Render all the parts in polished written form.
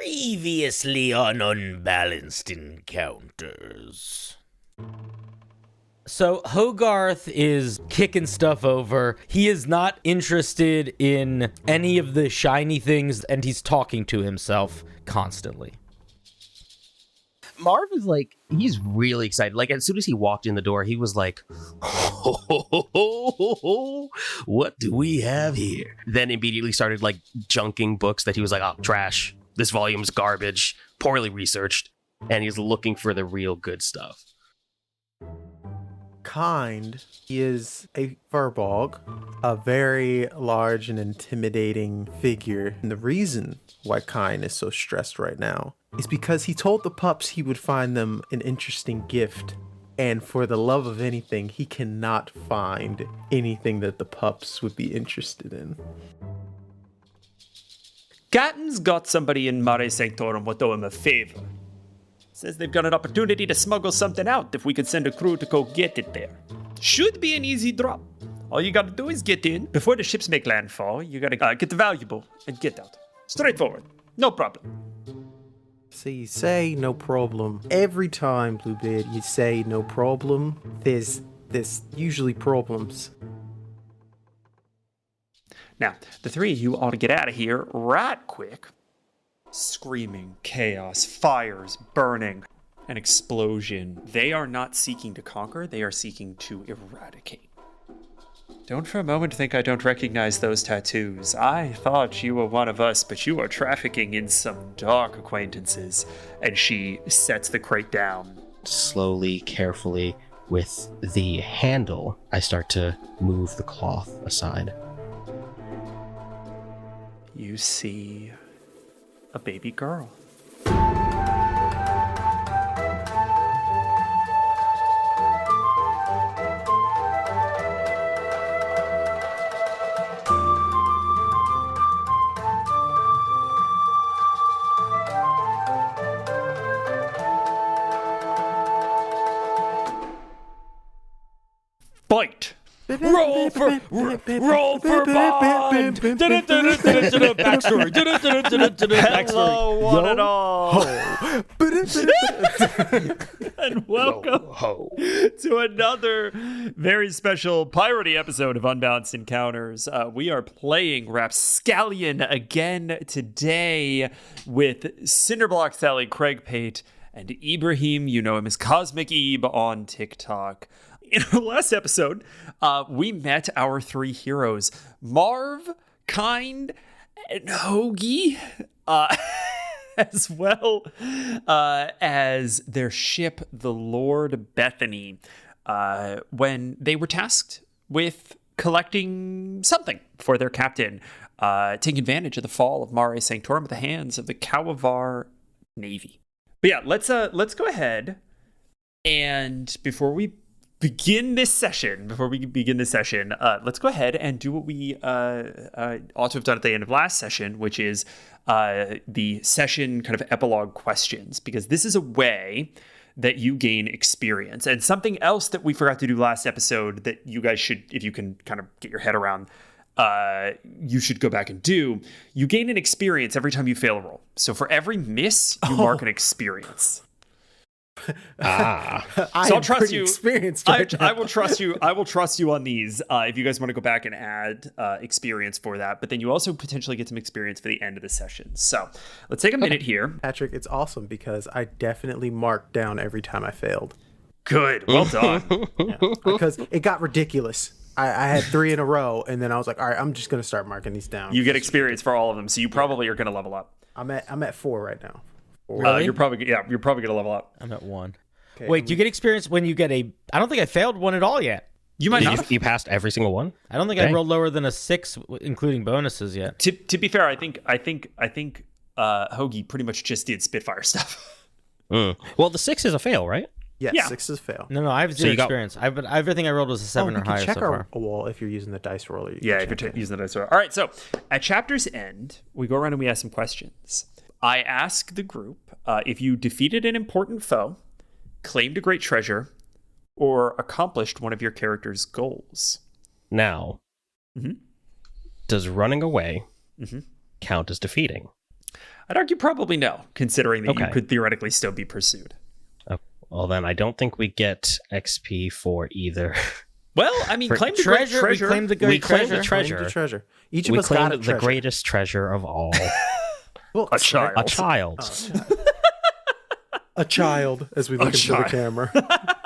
Previously on Unbalanced Encounters. So Hogarth is kicking stuff over. He is not interested in any of the shiny things, and he's talking to himself constantly. Marv is like, he's really excited. Like, as soon as he walked in the door, he was like, what do we have here? Then immediately started, like, junking books that he was like, oh, trash. This volume's garbage, poorly researched. And he's looking for the real good stuff. Kind is a furbog, a very large and intimidating figure. And the reason why Kind is so stressed right now is because he told the pups he would find them an interesting gift. And for the love of anything, he cannot find anything that the pups would be interested in. Gatton's got somebody in Mare Sanctorum will do him a favor. Says they've got an opportunity to smuggle something out if we could send a crew to go get it there. Should be an easy drop. All you gotta do is get in. Before the ships make landfall, you gotta get the valuable and get out. Straightforward. No problem. So you say no problem. Every time, Bluebeard, you say no problem, there's usually problems. Now, the three of you ought to get out of here right quick. Screaming, chaos, fires, burning, an explosion. They are not seeking to conquer, they are seeking to eradicate. Don't for a moment think I don't recognize those tattoos. I thought you were one of us, but you are trafficking in some dark acquaintances. And she sets the crate down. Slowly, carefully, with the handle, I start to move the cloth aside. You see a baby girl. Fight! Roll for bond! Backstory. Hello, one and all. And welcome to another very special piratey episode of Unbalanced Encounters. We are playing Rapscallion again today with Cinderblock Sally, Craig Pate, and Ibrahim. You know him as Cosmic Ebe on TikTok. In our last episode, we met our three heroes, Marv, Kind, and Hoagie, as well as their ship, the Lord Bethany, when they were tasked with collecting something for their captain, taking advantage of the fall of Mare Sanctorum at the hands of the Kawa Navy. But yeah, let's go ahead, and before we begin this session, let's go ahead and do what we ought to have done at the end of last session, which is the session kind of epilogue questions, because this is a way that you gain experience. And something else that we forgot to do last episode that you guys should, if you can kind of get your head around, you should go back and do. You gain an experience every time you fail a roll. So for every miss, you mark an experience. So I'll trust you. I will trust you. I will trust you on these. If you guys want to go back and add experience for that, but then you also potentially get some experience for the end of the session. So let's take a minute here. Patrick, it's awesome because I definitely marked down every time I failed. Good, well done. Yeah, because it got ridiculous. I had 3 in a row, and then I was like, all right, I'm just gonna start marking these down. You get experience for all of them, so you probably are gonna level up. I'm at 4 right now. Really? You're probably gonna level up. I'm at 1. Okay, wait, do you get experience when you get a? I don't think I failed one at all yet. You might not. You passed every single one. I don't think I rolled lower than a 6, including bonuses yet. To be fair, I think Hoagie pretty much just did Spitfire stuff. Well, the 6 is a fail, right? Yes, yeah. 6 is fail. No, I have 0 experience. Everything I rolled was a 7 or higher so far. Check a wall if you're using the dice roller. Yeah, if you're using the dice roller. All right, so at chapter's end, we go around and we ask some questions. I ask the group if you defeated an important foe, claimed a great treasure, or accomplished one of your character's goals. Now, does running away count as defeating? I'd argue probably no, considering that you Okay. could theoretically still be pursued. Oh, well, then I don't think we get XP for either. Well, I mean, For claim the great treasure. treasure. We claim the We great claim the treasure. Claim the treasure. Each of We us got claim a the treasure. greatest treasure of all. Well, A child. A child. A child, as we look into the child. camera.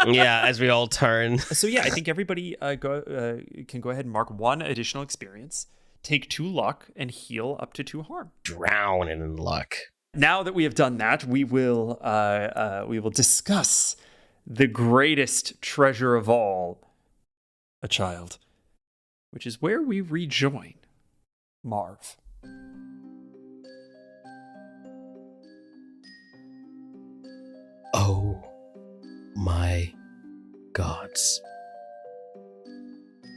Yeah, as we all turn. So yeah, I think everybody can go ahead and mark 1 additional experience, take 2 luck, and heal up to 2 harm. Drown in luck. Now that we have done that, we will discuss the greatest treasure of all, a child, which is where we rejoin Marv. Oh my gods.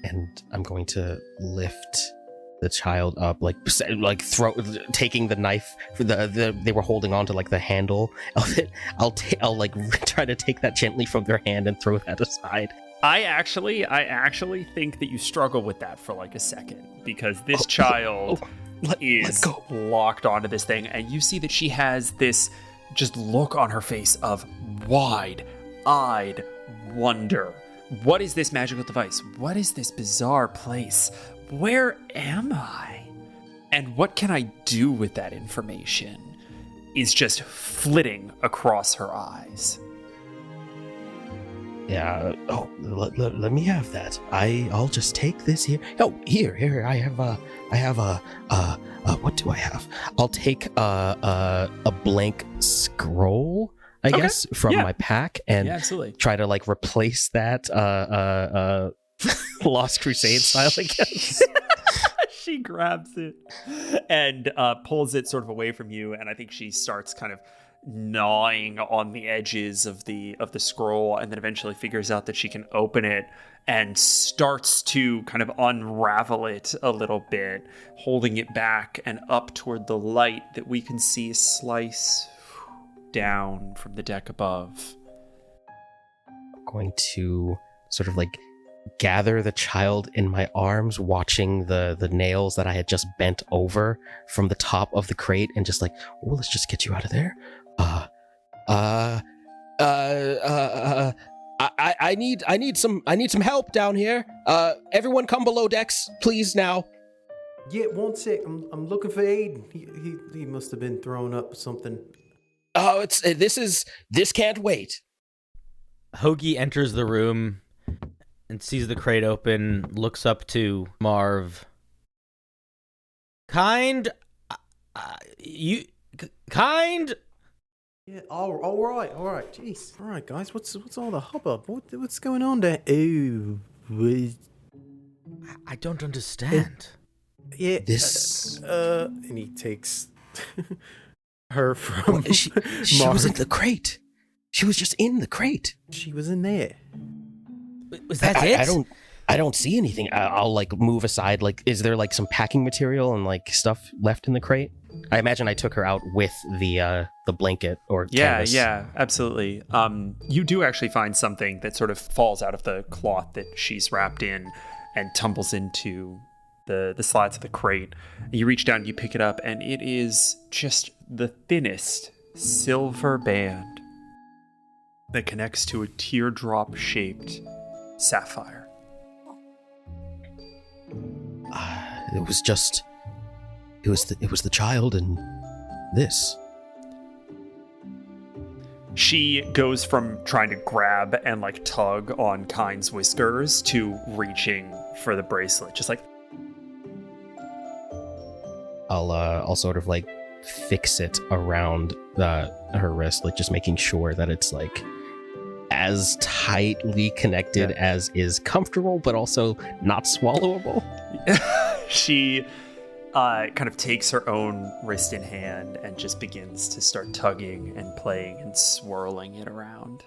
And I'm going to lift the child up, taking the knife for they were holding on to like the handle of it. I'll try to take that gently from their hand and throw that aside. I actually think that you struggle with that for like a second, because this child is go. locked onto this thing, and you see that she has this just look on her face of wide-eyed wonder. What is this magical device? What is this bizarre place? Where am I? And what can I do with that information? Is just flitting across her eyes. Yeah. Oh, let me have that. I'll just take this here. Oh, here. I have what do I have? I'll take a blank scroll, I guess, from my pack, and Yeah, absolutely. try to like replace that Lost Crusade style, I guess. She grabs it and pulls it sort of away from you, and I think she starts kind of gnawing on the edges of the scroll, and then eventually figures out that she can open it and starts to kind of unravel it a little bit, holding it back and up toward the light that we can see slice down from the deck above. I'm going to sort of like gather the child in my arms, watching the nails that I had just bent over from the top of the crate, and just like, oh, let's just get you out of there. I need some help down here. Everyone come below decks, please now. Yeah, one sec. I'm looking for Aiden. He must have been thrown up or something. Oh, this can't wait. Hoagie enters the room and sees the crate open, looks up to Marv. Kind? Yeah, all right. Jeez. All right, guys, what's all the hubbub? What's going on there? Oh, I don't understand. yeah. This And he takes her from she was in the crate. She was just in the crate. She was in there. Was that it? I don't see anything. I'll like move aside. Like, is there like some packing material and like stuff left in the crate? I imagine I took her out with the blanket or canvas. Yeah, absolutely. You do actually find something that sort of falls out of the cloth that she's wrapped in and tumbles into the slats of the crate. You reach down, you pick it up, and it is just the thinnest silver band that connects to a teardrop-shaped sapphire. It was the child and this. She goes from trying to grab and like tug on Kind's whiskers to reaching for the bracelet, just like. I'll sort of like fix it around her wrist, like just making sure that it's like as tightly connected as is comfortable, but also not swallowable. She kind of takes her own wrist in hand and just begins to start tugging and playing and swirling it around.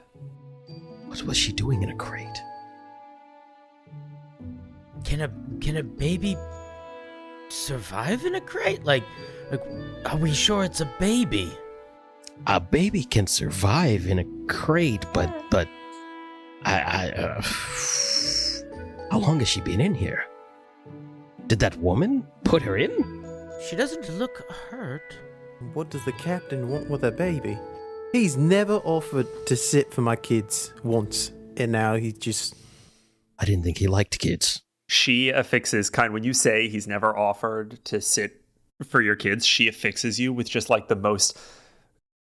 What was she doing in a crate? Can a baby survive in a crate? Like, are we sure it's a baby? A baby can survive in a crate, but how long has she been in here? Did that woman put her in? She doesn't look hurt. What does the captain want with a baby? He's never offered to sit for my kids once, and now he just... I didn't think he liked kids. She affixes when you say he's never offered to sit for your kids, she affixes you with just like the most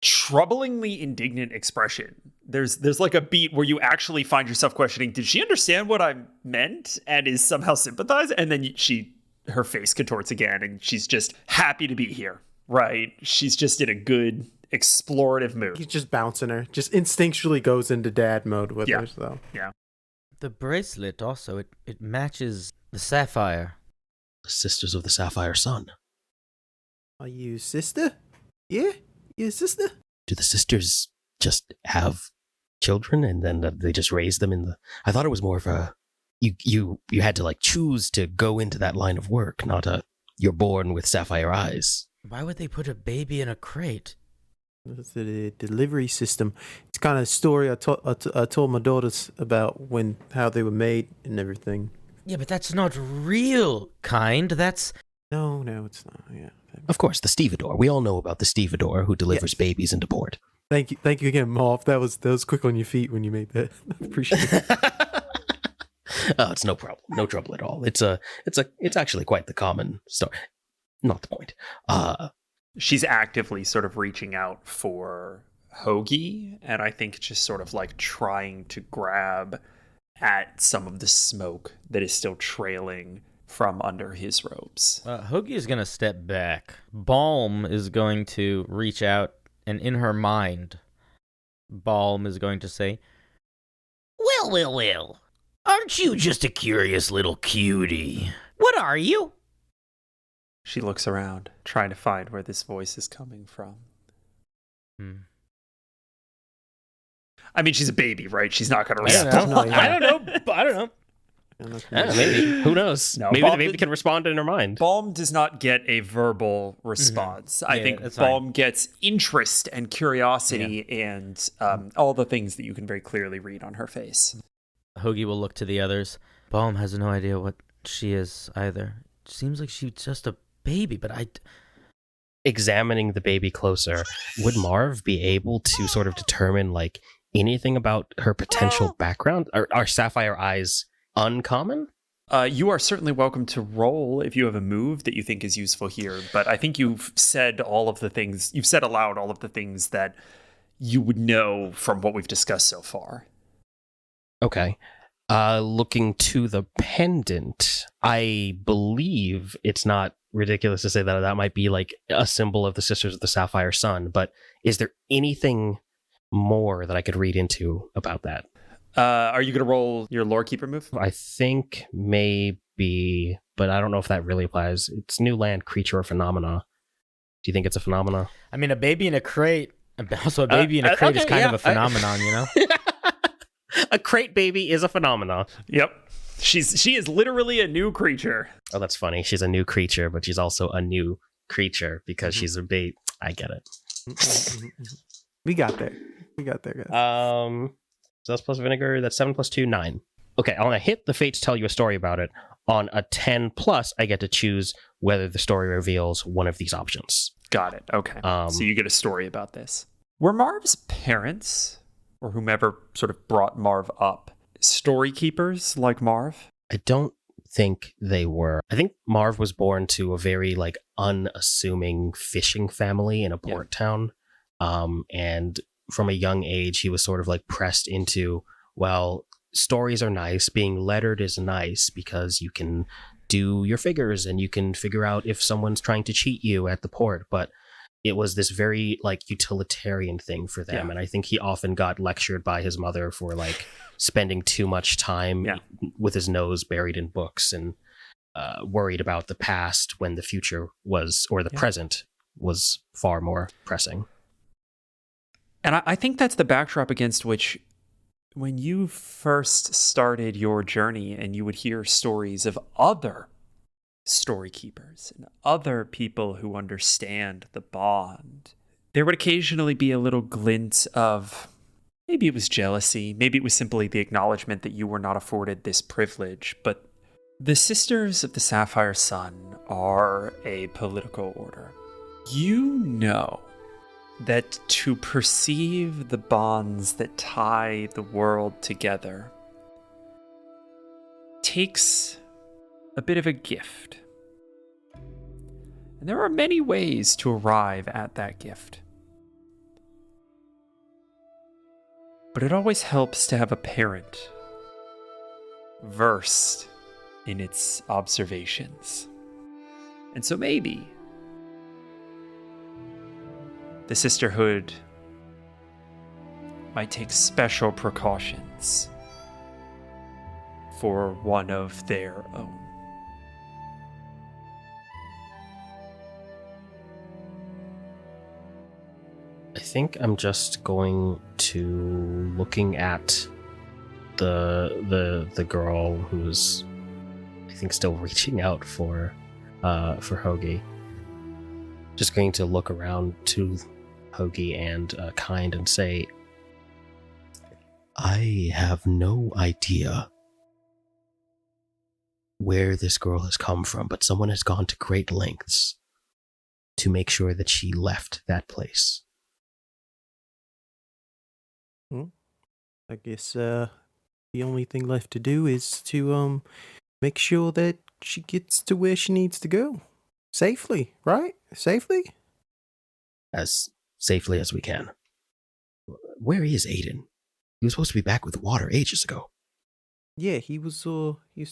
troublingly indignant expression. There's like a beat where you actually find yourself questioning, did she understand what I meant and is somehow sympathizing? And then her face contorts again and she's just happy to be here, right? She's just in a good explorative mood. He's just bouncing her, just instinctually goes into dad mode with her, so. Yeah. The bracelet also, it matches the sapphire. The Sisters of the Sapphire Sun. Are you sister? Yeah? You sister? Do the sisters just have children and then they just raise them in the... I thought it was more of a... You had to like choose to go into that line of work, not you're born with sapphire eyes. Why would they put a baby in a crate? It's a delivery system. It's kind of a story I told my daughters about how they were made and everything. Yeah, but that's not real, That's... No, it's not. Yeah. Of course, the stevedore. We all know about the stevedore who delivers babies into port. Thank you again, Marv. That was quick on your feet when you made that. I appreciate it. Oh, it's no problem. No trouble at all. It's actually quite the common story. Not the point. She's actively sort of reaching out for Hoagie, and I think just sort of like trying to grab at some of the smoke that is still trailing from under his robes. Hoagie is going to step back. Balm is going to reach out, and in her mind, Balm is going to say, Well. Aren't you just a curious little cutie? What are you? She looks around, trying to find where this voice is coming from. I mean, she's a baby, right? She's not going to respond. I don't know. Maybe. Who knows? No, maybe the baby can respond in her mind. Balm does not get a verbal response. I think Balm gets interest and curiosity and all the things that you can very clearly read on her face. Hoagie will look to the others. Balm has no idea what she is either. Seems like she's just a baby, but Examining the baby closer, would Marv be able to sort of determine like anything about her potential background? Are sapphire eyes uncommon? You are certainly welcome to roll if you have a move that you think is useful here, but I think you've said aloud all of the things that you would know from what we've discussed so far. Okay. Looking to the pendant, I believe it's not ridiculous to say that might be like a symbol of the Sisters of the Sapphire Sun, but is there anything more that I could read into about that? Are you going to roll your lore keeper move? I think maybe, but I don't know if that really applies. It's new land, creature, or phenomena. Do you think it's a phenomena? I mean, a baby in a crate, also a baby in a crate is kind of a phenomenon, you know? A crate baby is a phenomenon. Yep. She is literally a new creature. Oh, that's funny. She's a new creature, but she's also a new creature because she's a baby. I get it. We got there, guys. So that's plus vinegar. That's 7 plus 2, 9. Okay, on a hit, the fates tell you a story about it. On a 10 plus, I get to choose whether the story reveals one of these options. Got it. Okay. So you get a story about this. Were Marv's parents, or whomever sort of brought Marv up, story keepers like Marv? I don't think they were. I think Marv was born to a very like unassuming fishing family in a port town. And from a young age, he was sort of like pressed into, well, stories are nice. Being lettered is nice because you can do your figures and you can figure out if someone's trying to cheat you at the port. But it was this very like utilitarian thing for them. And I think he often got lectured by his mother for like spending too much time with his nose buried in books and worried about the past when the future was, or the present was far more pressing. And I think that's the backdrop against which, when you first started your journey and you would hear stories of other story keepers and other people who understand the bond, there would occasionally be a little glint of, maybe it was jealousy, maybe it was simply the acknowledgement that you were not afforded this privilege. But the Sisters of the Sapphire Sun are a political order. You know that to perceive the bonds that tie the world together takes a bit of a gift. And there are many ways to arrive at that gift. But it always helps to have a parent versed in its observations. And so maybe the sisterhood might take special precautions for one of their own. I think I'm just going to looking at the girl who's, I think, still reaching out for Hoagie. Just going to look around to Hoagie and Kind and say, I have no idea where this girl has come from, but someone has gone to great lengths to make sure that she left that place. I guess the only thing left to do is to make sure that she gets to where she needs to go. Safely, right? Safely? As safely as we can. Where is Aiden? He was supposed to be back with water ages ago. Yeah, he was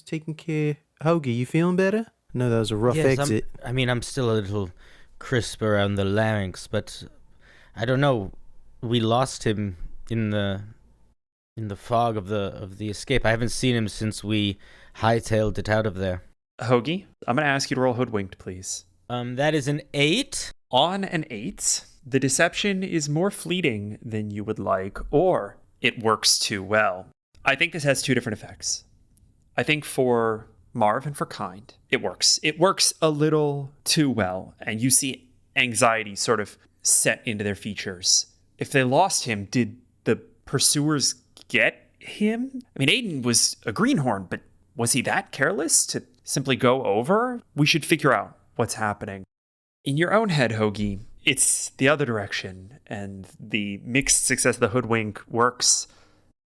taking care. Hoagie, you feeling better? No, that was a rough exit. I'm still a little crisp around the larynx, but I don't know. We lost him in the fog of the escape. I haven't seen him since we hightailed it out of there. Hoagie, I'm going to ask you to roll Hoodwinked, please. That is an 8. On an 8, the deception is more fleeting than you would like, or it works too well. I think this has two different effects. I think for Marv and for Kind, it works. It works a little too well, and you see anxiety sort of set into their features. If they lost him, did the pursuers get him? I mean, Aiden was a greenhorn, but was he that careless to simply go over? We should figure out what's happening. In your own head, Hoagie, it's the other direction, and the mixed success of the hoodwink works,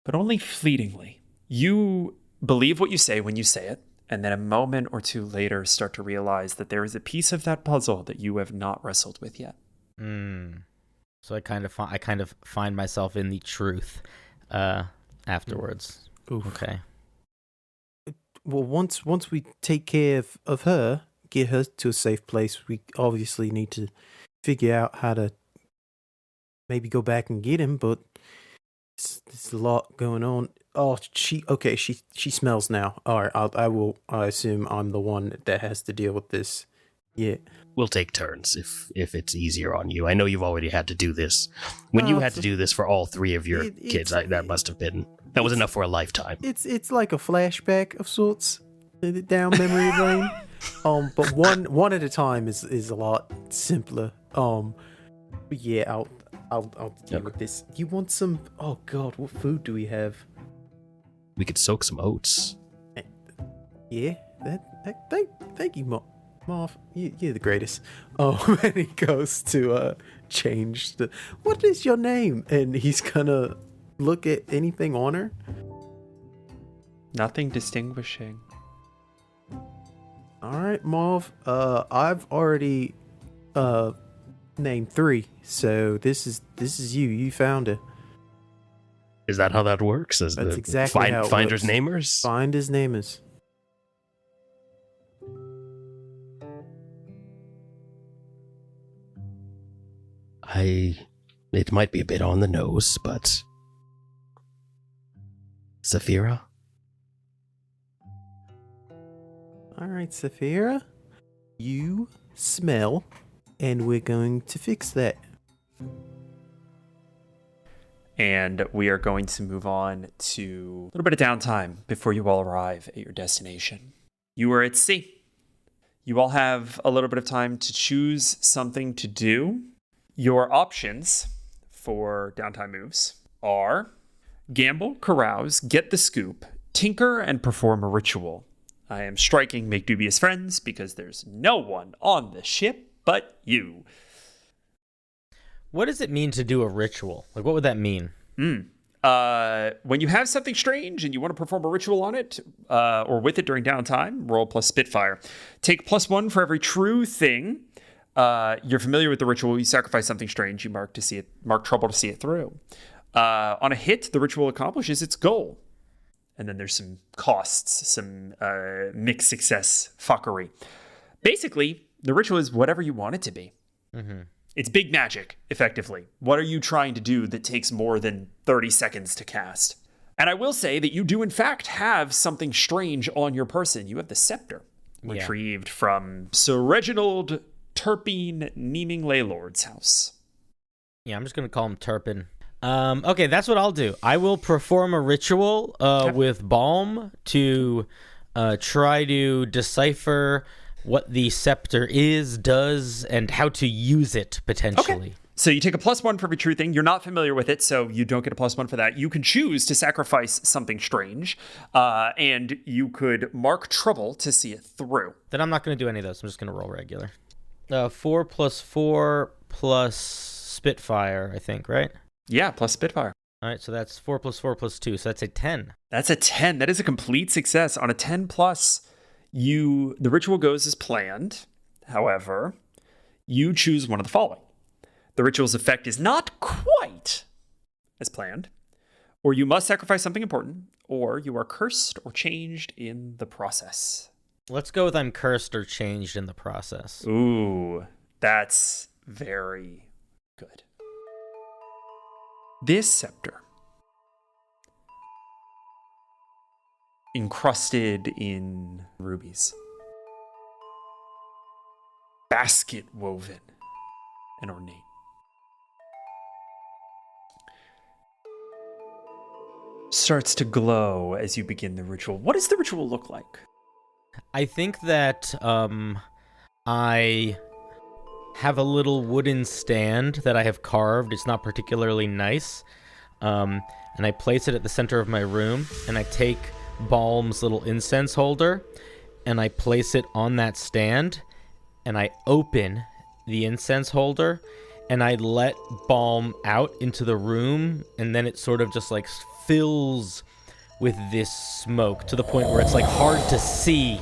but only fleetingly. You believe what you say when you say it, and then a moment or two later start to realize that there is a piece of that puzzle that you have not wrestled with yet. So I kind of find myself in the truth afterwards. Oof. Okay. Well, once we take care of her, get her to a safe place, we obviously need to figure out how to maybe go back and get him, but there's a lot going on. Oh, she smells now. All right, I assume I'm the one that has to deal with this. Yeah. We'll take turns if it's easier on you. I know you've already had to do this. When you had to do this for all three of your kids, that was enough for a lifetime. It's like a flashback of sorts down memory lane. But one at a time is a lot simpler. But yeah, I'll deal with this. You want some? Oh God, what food do we have? We could soak some oats. Yeah, thank you, Marv. You're the greatest. And he goes to change what is your name? And he's gonna look at anything on her. Nothing distinguishing. All right, Marv. I've already named 3, so this is you. You found her. Is that how that works? That's exactly how it Finders works. namers? Finders namers. It might be a bit on the nose, but Saphira? All right, Saphira, you smell, and we're going to fix that. And we are going to move on to a little bit of downtime before you all arrive at your destination. You are at sea. You all have a little bit of time to choose something to do. Your options for downtime moves are gamble, carouse, get the scoop, tinker, and perform a ritual. I am striking make dubious friends because there's no one on the ship but you. What does it mean to do a ritual? Like, what would that mean? When you have something strange and you want to perform a ritual on it or with it during downtime, roll plus Spitfire. Take +1 for every true thing. You're familiar with the ritual. You sacrifice something strange. You mark trouble to see it through. On a hit, the ritual accomplishes its goal. And then there's some costs, some mixed success fuckery. Basically, the ritual is whatever you want it to be. Mm-hmm. It's big magic, effectively. What are you trying to do that takes more than 30 seconds to cast? And I will say that you do, in fact, have something strange on your person. You have the scepter, retrieved from Sir Reginald Turpin Neeming Laylord's house. Yeah, I'm just going to call him Turpin. Okay, that's what I'll do. I will perform a ritual with Balm to try to decipher what the scepter does, and how to use it, potentially. Okay. So you take a +1 for every true thing. You're not familiar with it, so you don't get a +1 for that. You can choose to sacrifice something strange, and you could mark trouble to see it through. Then I'm not going to do any of those. I'm just going to roll regular. 4 + 4 + Spitfire, I think, right? Yeah, plus Spitfire. All right, so that's 4 + 4 + 2, so that's a 10. That's a 10. That is a complete success. On a 10+, the ritual goes as planned. However, you choose one of the following. The ritual's effect is not quite as planned, or you must sacrifice something important, or you are cursed or changed in the process. Let's go with I'm cursed or changed in the process. Ooh, that's very good. This scepter, encrusted in rubies, basket woven and ornate, starts to glow as you begin the ritual. What does the ritual look like? I think that I have a little wooden stand that I have carved. It's not particularly nice. And I place it at the center of my room, and I take Balm's little incense holder, and I place it on that stand, and I open the incense holder, and I let Balm out into the room, and then it sort of just like fills with this smoke to the point where it's like hard to see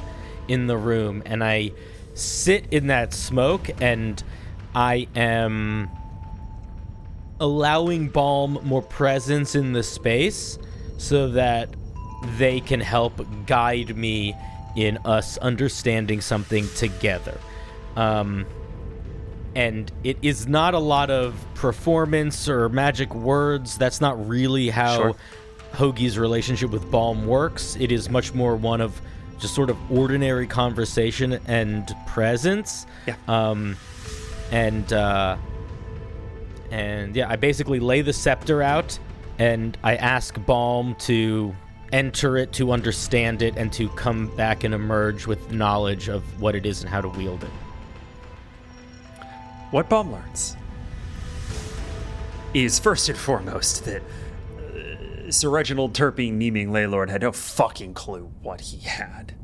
in the room, and I sit in that smoke, and I am allowing Balm more presence in the space so that they can help guide me in us understanding something together. And it is not a lot of performance or magic words. That's not really how Hoagie's relationship with Balm works. It is much more one of just sort of ordinary conversation and presence. Yeah. And I basically lay the scepter out, and I ask Balm to enter it, to understand it, and to come back and emerge with knowledge of what it is and how to wield it. What Balm learns is first and foremost that Sir Reginald Turpin Neeming Laylord had no fucking clue what he had.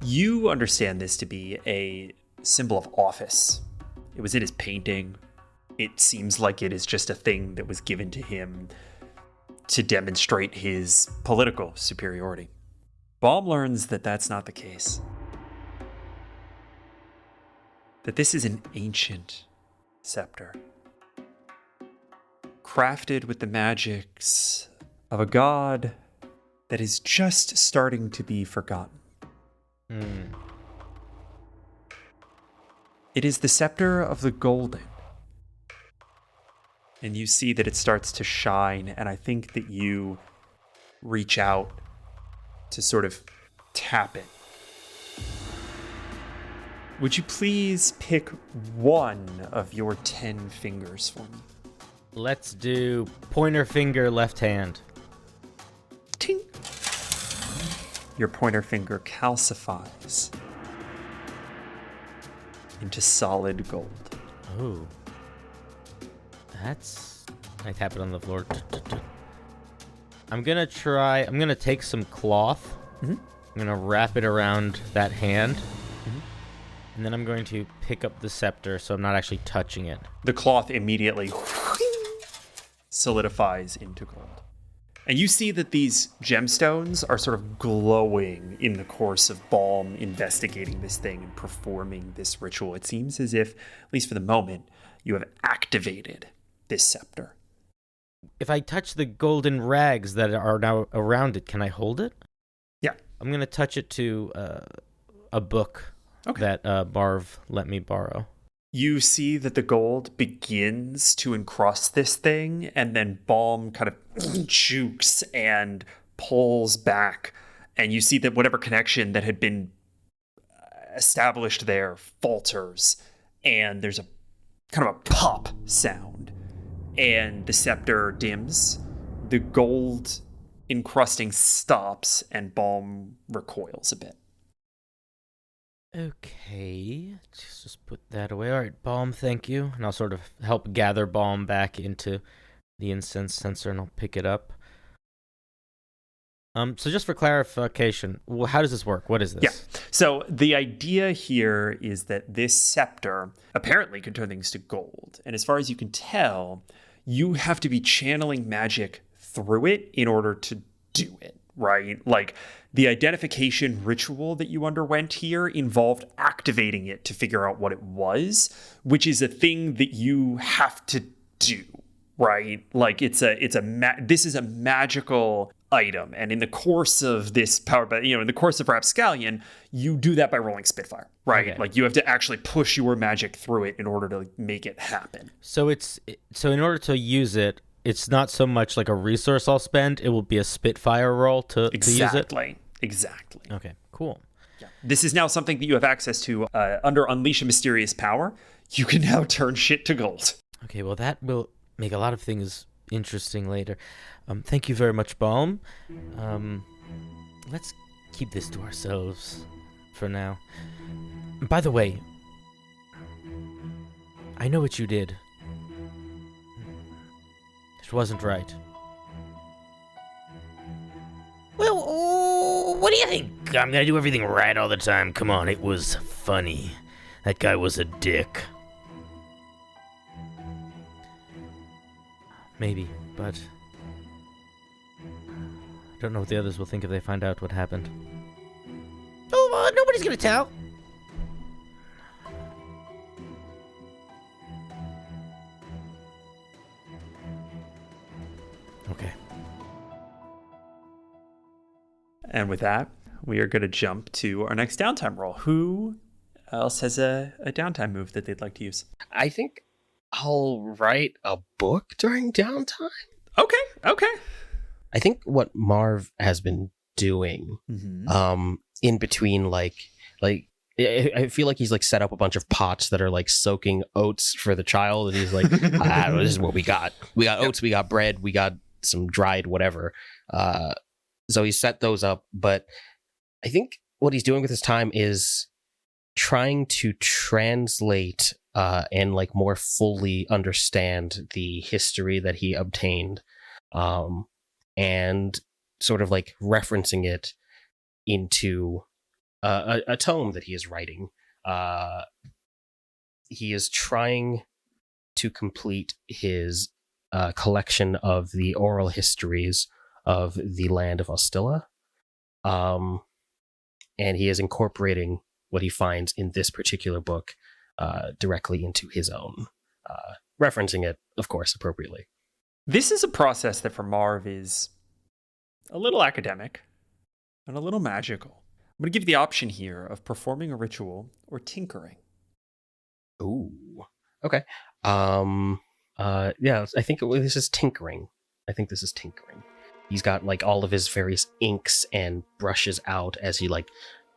You understand this to be a symbol of office. It was in his painting. It seems like it is just a thing that was given to him to demonstrate his political superiority. Balm learns that that's not the case. That this is an ancient scepter, crafted with the magics of a god that is just starting to be forgotten. It is the scepter of the golden. And you see that it starts to shine, and I think that you reach out to sort of tap it. Would you please pick one of your 10 fingers for me? Let's do pointer finger, left hand. Ting! Your pointer finger calcifies into solid gold. Oh. I tap it on the floor. I'm gonna take some cloth. Mm-hmm. I'm gonna wrap it around that hand. And then I'm going to pick up the scepter so I'm not actually touching it. The cloth immediately solidifies into gold. And you see that these gemstones are sort of glowing in the course of Balm investigating this thing and performing this ritual. It seems as if, at least for the moment, you have activated this scepter. If I touch the golden rags that are now around it, can I hold it? Yeah. I'm going to touch it to a book that Marv let me borrow. You see that the gold begins to encrust this thing, and then Balm kind of jukes and pulls back. And you see that whatever connection that had been established there falters, and there's a kind of a pop sound. And the scepter dims, the gold encrusting stops, and Balm recoils a bit. Okay, just put that away. All right, Balm, thank you. And I'll sort of help gather Balm back into the incense censer, and I'll pick it up. So just for clarification, how does this work? What is this? Yeah. So the idea here is that this scepter apparently can turn things to gold. And as far as you can tell, you have to be channeling magic through it in order to do it, right? Like the identification ritual that you underwent here involved activating it to figure out what it was, which is a thing that you have to do, right? Like this is a magical item, and in the course of this power, but in the course of Rapscallion, you do that by rolling Spitfire, right? Okay. Like you have to actually push your magic through it in order to make it happen. So in order to use it, it's not so much like a resource I'll spend. It will be a Spitfire roll to use it. Exactly. Okay, cool. Yeah. This is now something that you have access to under Unleash a Mysterious Power. You can now turn shit to gold. Okay, well that will make a lot of things interesting later. Thank you very much, Balm. Let's keep this to ourselves for now. By the way, I know what you did. It wasn't right. Well, what do you think? I'm gonna do everything right all the time. Come on, it was funny. That guy was a dick. Maybe, but I don't know what the others will think if they find out what happened. Oh, nobody's gonna tell. Okay. And with that, we are going to jump to our next downtime roll. Who else has a downtime move that they'd like to use? I think I'll write a book during downtime. Okay. I think what Marv has been doing, in between, like I feel like he's like set up a bunch of pots that are like soaking oats for the child, and he's like, this is what we got. We got oats, we got bread, we got some dried whatever. So he set those up, but I think what he's doing with his time is trying to translate and like more fully understand the history that he obtained, and sort of like referencing it into a tome that he is writing. He is trying to complete his collection of the oral histories of the land of Ostilla, and he is incorporating what he finds in this particular book directly into his own, referencing it, of course, appropriately. This is a process that for Marv is a little academic and a little magical. I'm going to give you the option here of performing a ritual or tinkering. Ooh, okay. Yeah, I think this is tinkering. He's got like all of his various inks and brushes out as he like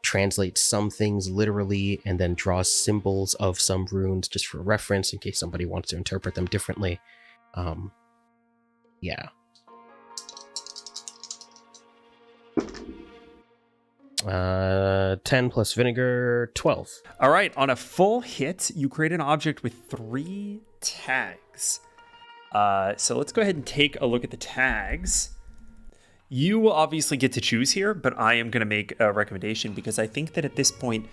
translates some things literally and then draws symbols of some runes just for reference in case somebody wants to interpret them differently. Yeah. 10 plus vinegar, 12. All right, on a full hit, you create an object with 3 tags. So let's go ahead and take a look at the tags. You will obviously get to choose here, but I am going to make a recommendation because I think that at this point,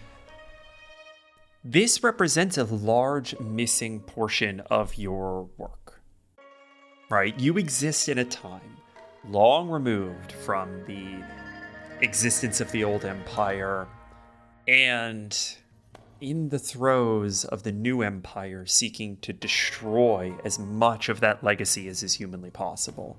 This represents a large missing portion of your work, right? You exist in a time long removed from the existence of the old empire and in the throes of the new empire seeking to destroy as much of that legacy as is humanly possible.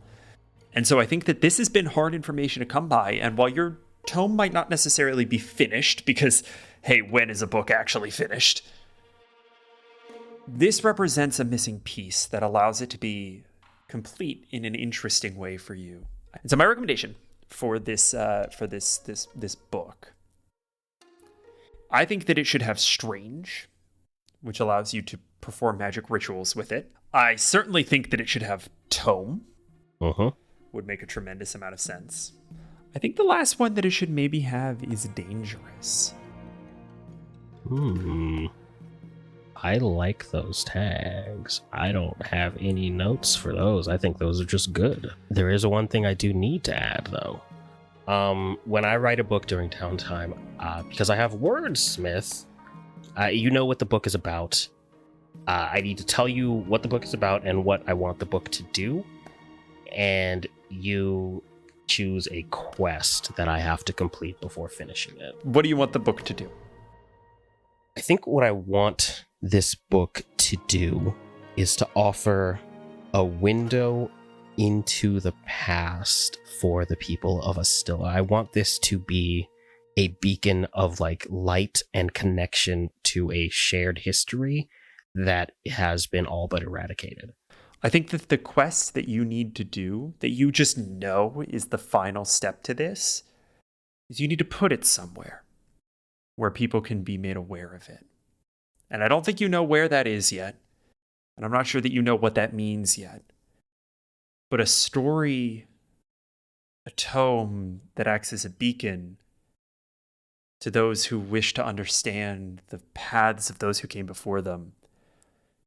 And so I think that this has been hard information to come by, and while your tome might not necessarily be finished, because, hey, when is a book actually finished? This represents a missing piece that allows it to be complete in an interesting way for you. And so my recommendation for this book, I think that it should have strange, which allows you to perform magic rituals with it. I certainly think that it should have tome. Would make a tremendous amount of sense. I think the last one that it should maybe have is dangerous. I like those tags. I don't have any notes for those. I think those are just good. There is one thing I do need to add, though. When I write a book during downtime, because I have wordsmith, you know what the book is about. I need to tell you what the book is about and what I want the book to do. And you choose a quest that I have to complete before finishing it. What do you want the book to do? I think what I want this book to do is to offer a window into the past for the people of Astilla. I want this to be a beacon of like light and connection to a shared history that has been all but eradicated. I think that the quest that you need to do, that you just know is the final step to this, is you need to put it somewhere where people can be made aware of it. And I don't think you know where that is yet. And I'm not sure that you know what that means yet. But a story, a tome that acts as a beacon to those who wish to understand the paths of those who came before them,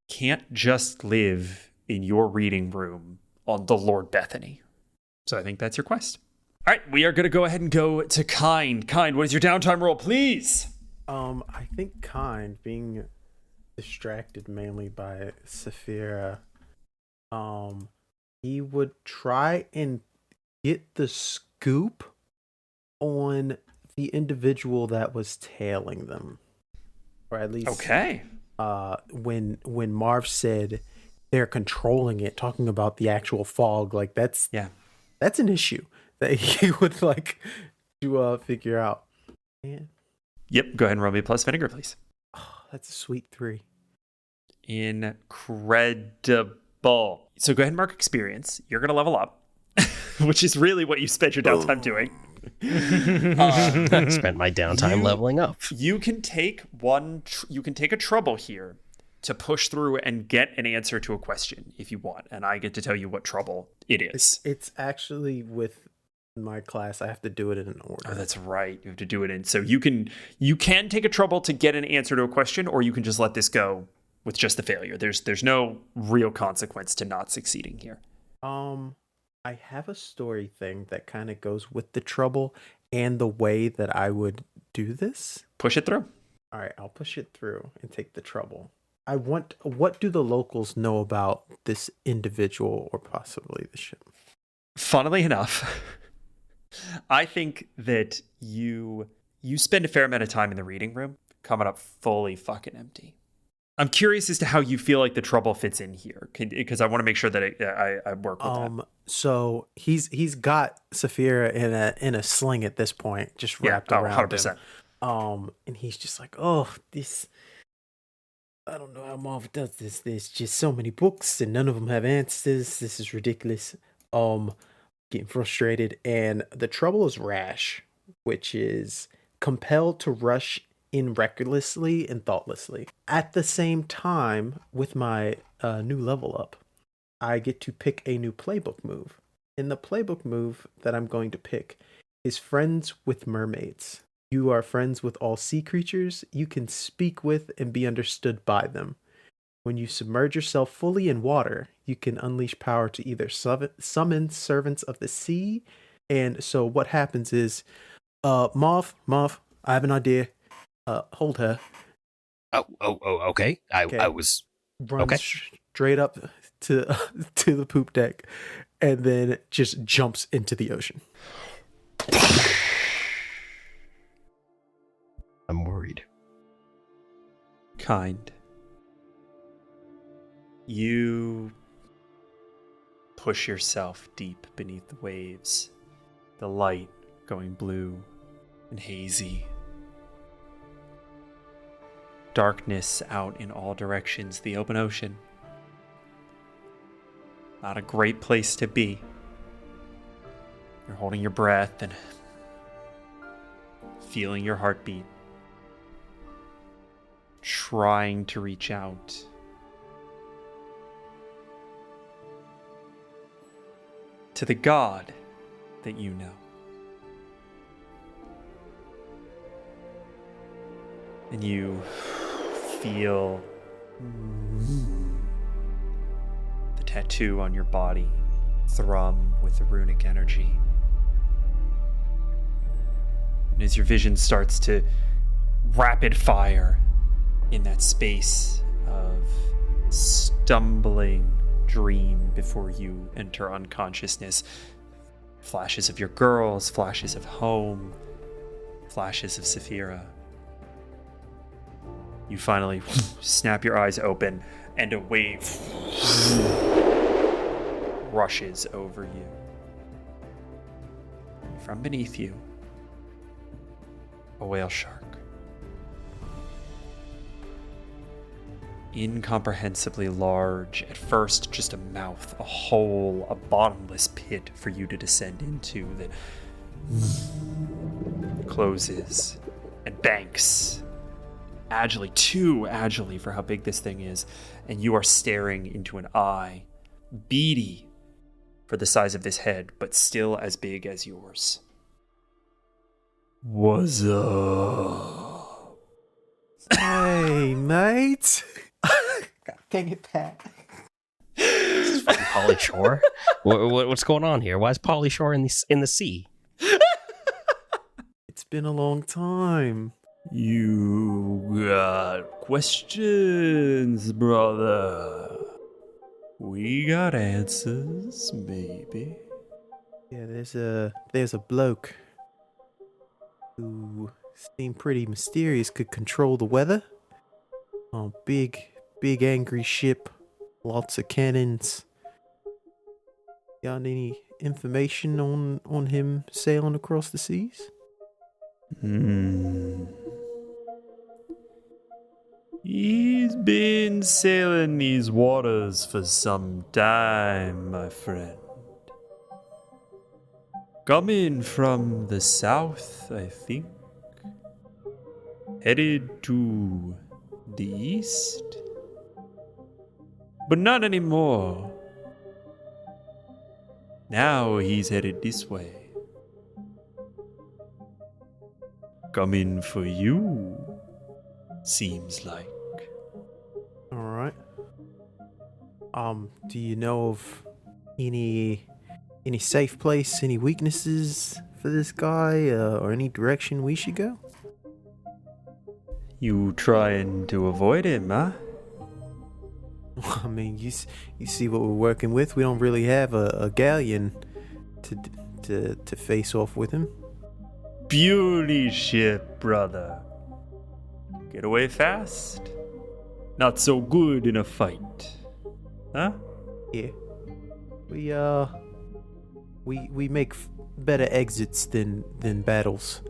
can't just live in your reading room on the Lord Bethany. So I think that's your quest. All right, we are going to go ahead and go to Kind. Kind, what is your downtime roll, please? I think Kind, being distracted mainly by Saphira, he would try and get the scoop on the individual that was tailing them. Or at least when Marv said they're controlling it, talking about the actual fog, like that's an issue that he would like to figure out. Man. Yep, go ahead and roll me a plus vinegar, please. Oh, that's a sweet 3. Incredible. So go ahead and mark experience. You're going to level up, which is really what you spent your downtime doing. I spent my downtime leveling up. You can take a trouble here to push through and get an answer to a question if you want, and I get to tell you what trouble it is. It's actually with my class. I have to do it in an order. Oh, that's right. You have to do it in. So you can take a trouble to get an answer to a question, or you can just let this go with just the failure. There's no real consequence to not succeeding here. I have a story thing that kind of goes with the trouble and the way that I would do this. Push it through. All right, I'll push it through and take the trouble. What do the locals know about this individual or possibly the ship? Funnily enough, I think that you spend a fair amount of time in the reading room, coming up fully fucking empty. I'm curious as to how you feel like the trouble fits in here, because I want to make sure that I work with that. So he's got Saphira in a sling at this point, just wrapped around 100%. Him. And he's just like, oh, this. I don't know how Marv does this. There's just so many books and none of them have answers. This is ridiculous. Getting frustrated. And the trouble is rash, which is compelled to rush in recklessly and thoughtlessly. At the same time, with my new level up, I get to pick a new playbook move. And the playbook move that I'm going to pick is Friends with Mermaids. You are friends with all sea creatures you can speak with and be understood by them. When you submerge yourself fully in water, you can unleash power to either summon servants of the sea. And so what happens is, Marv, I have an idea. Hold her. Okay. Okay. I was Runs okay. straight up to to the poop deck, and then just jumps into the ocean. I'm worried. Kind. You push yourself deep beneath the waves, the light going blue and hazy. Darkness out in all directions, the open ocean. Not a great place to be. You're holding your breath and feeling your heartbeat, trying to reach out. To the God that you know. And you feel the tattoo on your body thrum with the runic energy. And as your vision starts to rapid fire in that space of stumbling dream before you enter unconsciousness, flashes of your girls, flashes of home, flashes of Saphira. You finally snap your eyes open, and a wave rushes over you. From beneath you, a whale shark. Incomprehensibly large, at first just a mouth, a hole, a bottomless pit for you to descend into that closes and banks too agilely for how big this thing is, and you are staring into an eye, beady for the size of this head, but still as big as yours. What's up? Hey, mate. God dang it, Pat. Pauly Shore? What's going on here? Why is Pauly Shore in the sea? It's been a long time. You got questions, brother? We got answers, maybe. Yeah, there's a bloke who seemed pretty mysterious, could control the weather. Oh, big angry ship, lots of cannons. Got any information on him sailing across the seas? He's been sailing these waters for some time, my friend. Coming from the south, I think. Headed to the east. But not anymore. Now he's headed this way. Coming for you, seems like. All right. Do you know of any safe place, any weaknesses for this guy, or any direction we should go? You trying to avoid him, huh? I mean, you see what we're working with. We don't really have a galleon to face off with him. Beauty ship, brother. Get away fast. Not so good in a fight. Huh? Yeah. We make better exits than battles.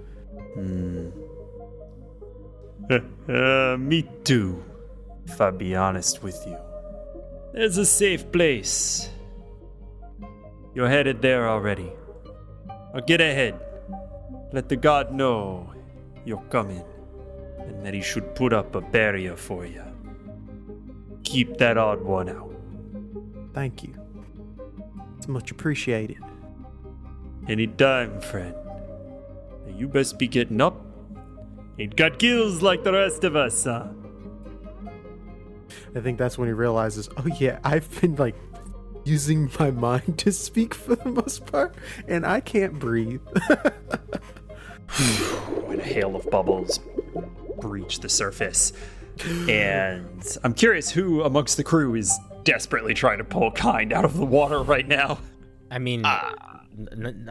Me too, if I be honest with you. There's a safe place. You're headed there already. Or get ahead. Let the god know you're coming, and that he should put up a barrier for you. Keep that odd one out. Thank you. It's much appreciated. Anytime, friend. Now you best be getting up. Ain't got gills like the rest of us, huh? I think that's when he realizes, oh yeah, I've been using my mind to speak for the most part, and I can't breathe. When a hail of bubbles breach the surface, And I'm curious who amongst the crew is desperately trying to pull Kind out of the water right now. I mean, I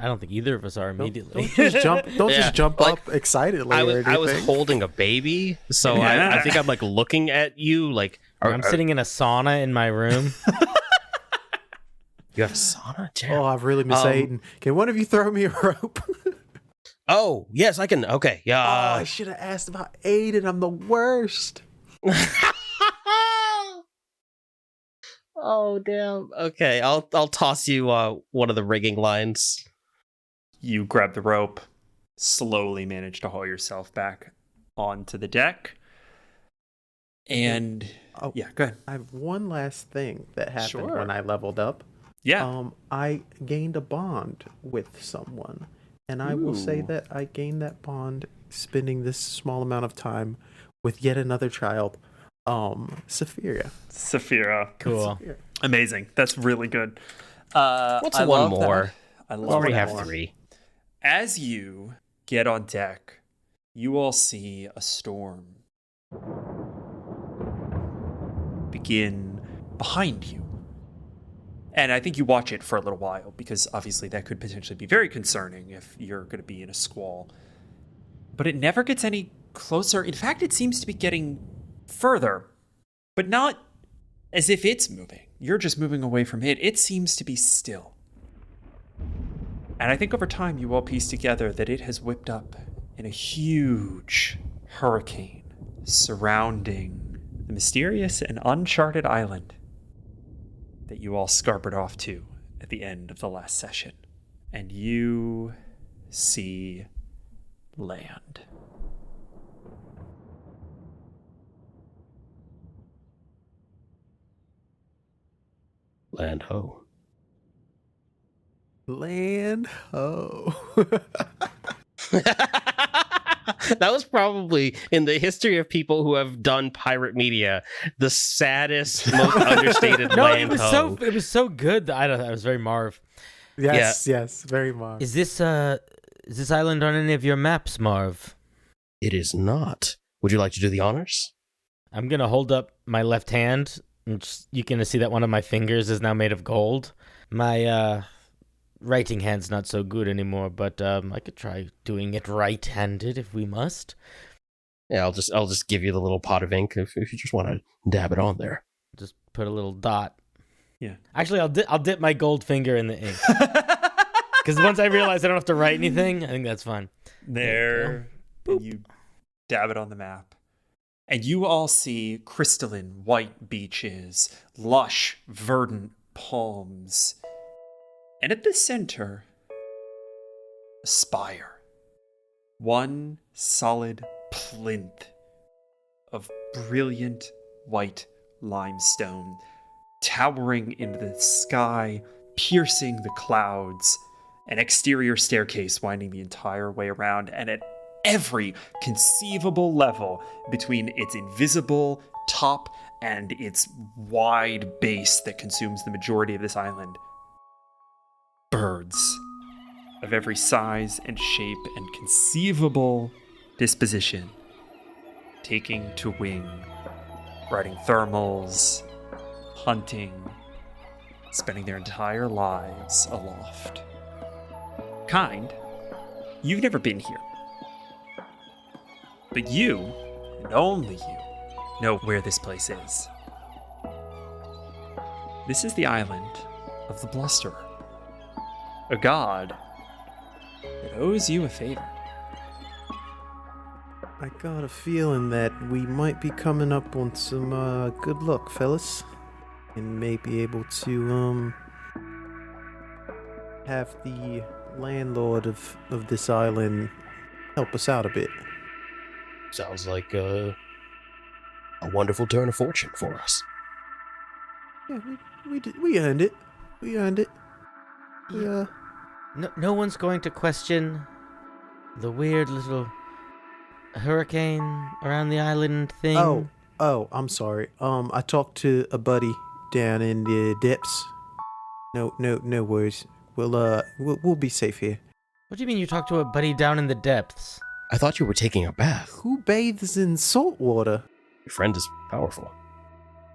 don't think either of us are immediately. Don't just jump like, up excitedly. I was holding a baby, so I think I'm like looking at you like. I'm sitting in a sauna in my room. You have a sauna? Damn. Oh, I've really miss Aiden. Can one of you throw me a rope? Oh, yes, I can. Okay, yeah. I should have asked about Aiden. I'm the worst. Oh, damn. Okay, I'll toss you one of the rigging lines. You grab the rope, slowly manage to haul yourself back onto the deck. And yeah, go ahead. I have one last thing that happened when I leveled up. Yeah. I gained a bond with someone, and I will say that I gained that bond spending this small amount of time with yet another child, Saphira. Cool. Saphira. Amazing. That's really good. What's one more? I love already that. have 3. As you get on deck, you all see a storm begin behind you. And I think you watch it for a little while because obviously that could potentially be very concerning if you're going to be in a squall. But it never gets any closer. In fact, it seems to be getting further, but not as if it's moving. You're just moving away from it. It seems to be still. And I think over time you all piece together that it has whipped up in a huge hurricane surrounding the mysterious and uncharted island that you all scarpered off to at the end of the last session. And you see land. Land ho. Land ho. That was probably, in the history of people who have done pirate media, the saddest, most understated land ho. It was so good. I was very Marv. Yes, very Marv. Is this island on any of your maps, Marv? It is not. Would you like to do the honors? I'm gonna hold up my left hand, and you can see that one of my fingers is now made of gold. My writing hand's not so good anymore, but I could try doing it right-handed if we must. Yeah, I'll just give you the little pot of ink if you just want to dab it on there. Just put a little dot. Yeah. Actually, I'll dip my gold finger in the ink. Because once I realize I don't have to write anything, I think that's fine. There. And you dab it on the map. And you all see crystalline white beaches, lush, verdant palms. And at the center, a spire. One solid plinth of brilliant white limestone, towering into the sky, piercing the clouds, an exterior staircase winding the entire way around, and at every conceivable level between its invisible top and its wide base that consumes the majority of this island. Birds of every size and shape and conceivable disposition, taking to wing, riding thermals, hunting, spending their entire lives aloft. Kind, you've never been here. But you, and only you, know where this place is. This is the island of the Blusterer, a god that owes you a favor. I got a feeling that we might be coming up on some good luck, fellas, and may be able to have the landlord of this island help us out a bit. Sounds like a wonderful turn of fortune for us. Yeah, we earned it. We earned it. Yeah. No one's going to question the weird little hurricane around the island thing. Oh, I'm sorry. I talked to a buddy down in the depths. No worries. We'll be safe here. What do you mean you talked to a buddy down in the depths? I thought you were taking a bath. Who bathes in salt water? Your friend is powerful.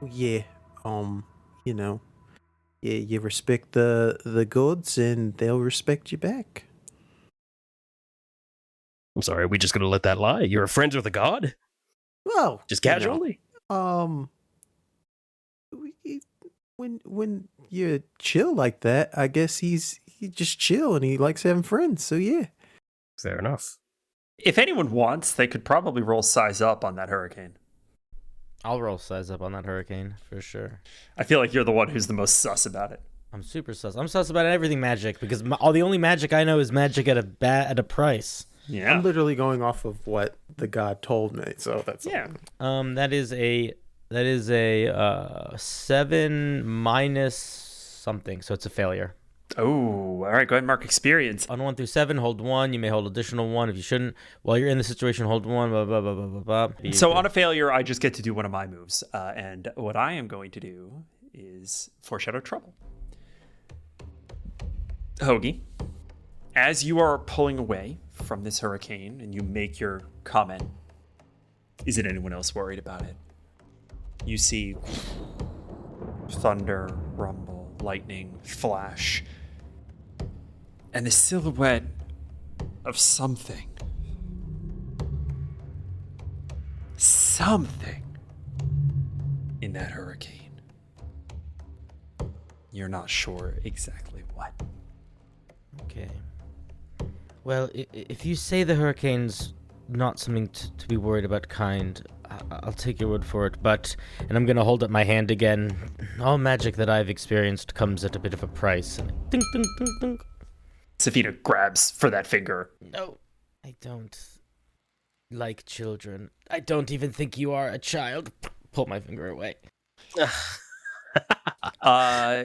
Yeah, you know, yeah, you respect the gods and they'll respect you back. I'm sorry, are we just gonna let that lie? You're friends with a god? Well, Just casually? When you chill like that, I guess he just chill and he likes having friends. So yeah. Fair enough. If anyone wants, they could probably roll size up on that hurricane. I'll roll size up on that hurricane for sure. I feel like you're the one who's the most sus about it. I'm super sus. I'm sus about everything magic because all the only magic I know is magic at a price. Yeah. I'm literally going off of what the god told me, so that's That is a 7 minus something, so it's a failure. Oh, all right. Go ahead and mark experience. On 1 through 7, hold 1. You may hold additional 1 if you shouldn't. While you're in the situation, hold 1. Blah blah blah blah blah blah. So on a failure, I just get to do one of my moves, and what I am going to do is foreshadow trouble. Hoagie, as you are pulling away from this hurricane and you make your comment, isn't anyone else worried about it? You see thunder, rumble, lightning, flash, and the silhouette of something. Something in that hurricane. You're not sure exactly what. Okay. Well, if you say the hurricane's not something to be worried about, kind, I'll take your word for it. And I'm gonna hold up my hand again. All magic that I've experienced comes at a bit of a price. And ding, ding, ding, ding. Safina grabs for that finger. No, I don't like children. I don't even think you are a child. Pull my finger away.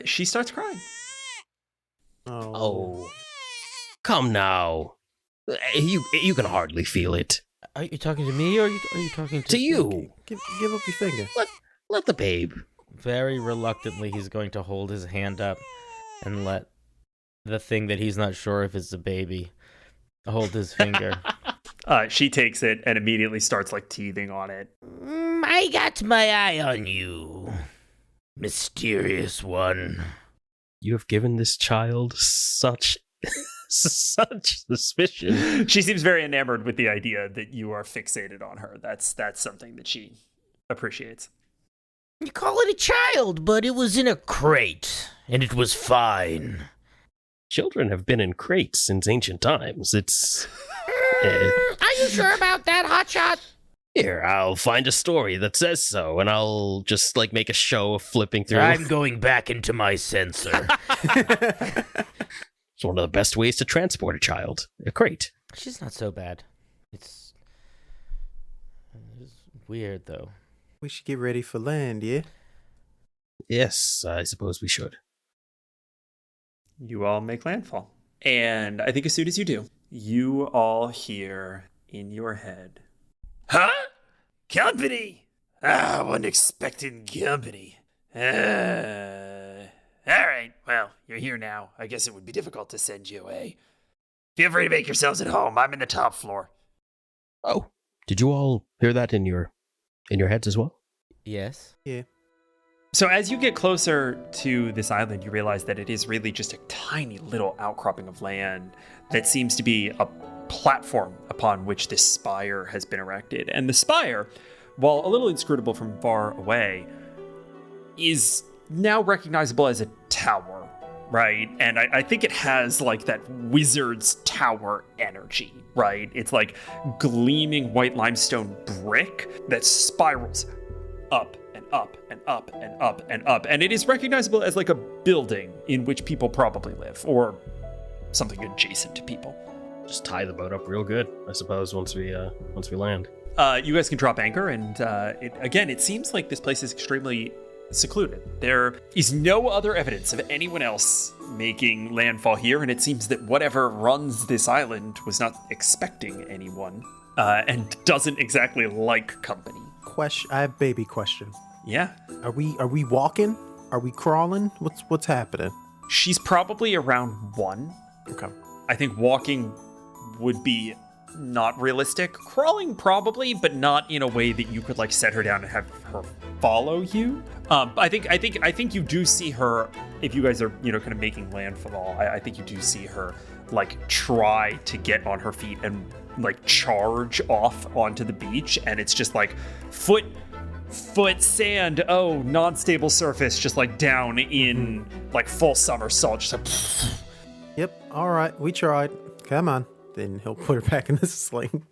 She starts crying. Oh. Come now. You can hardly feel it. Are you talking to me or are you talking to you? Give up your finger. Let the babe. Very reluctantly, he's going to hold his hand up and let the thing that he's not sure if it's a baby hold his finger. She takes it and immediately starts like teething on it. I got my eye on you, mysterious one. You have given this child such suspicion. She seems very enamored with the idea that you are fixated on her. That's something that she appreciates. You call it a child, but it was in a crate, and it was fine. Children have been in crates since ancient times. It's... Are you sure about that, Hotshot? Here, I'll find a story that says so, and I'll just, make a show of flipping through. I'm going back into my sensor. It's one of the best ways to transport a child. A crate. She's not so bad. It's weird, though. We should get ready for land, yeah? Yes, I suppose we should. You all make landfall. And I think as soon as you do, you all hear in your head, "Huh? Company? I wasn't expecting company. All right, well, you're here now. I guess it would be difficult to send you away. Feel free to make yourselves at home. I'm in the top floor." Oh, did you all hear that in your heads as well? Yes. Yeah. So as you get closer to this island, you realize that it is really just a tiny little outcropping of land that seems to be a platform upon which this spire has been erected. And the spire, while a little inscrutable from far away, is now recognizable as a tower, right? And I think it has that wizard's tower energy, right? It's like gleaming white limestone brick that spirals up and up and up and up and up. And it is recognizable as a building in which people probably live, or something adjacent to people. Just tie the boat up real good, I suppose, once we land. You guys can drop anchor, and it seems like this place is extremely secluded. There is no other evidence of anyone else making landfall here, and it seems that whatever runs this island was not expecting anyone, and doesn't exactly like company. I have a baby question. Yeah. Are we walking? Are we crawling? What's happening? She's probably around 1. Okay. I think walking would be not realistic. Crawling probably, but not in a way that you could like set her down and have her follow you. I think you do see her if you guys are kind of making landfall. I think you do see her like try to get on her feet and like charge off onto the beach, and it's just like foot sand, non-stable surface, just like down in like full somersault, just like Yep, all right, we tried. Come on. Then he'll put her back in the sling.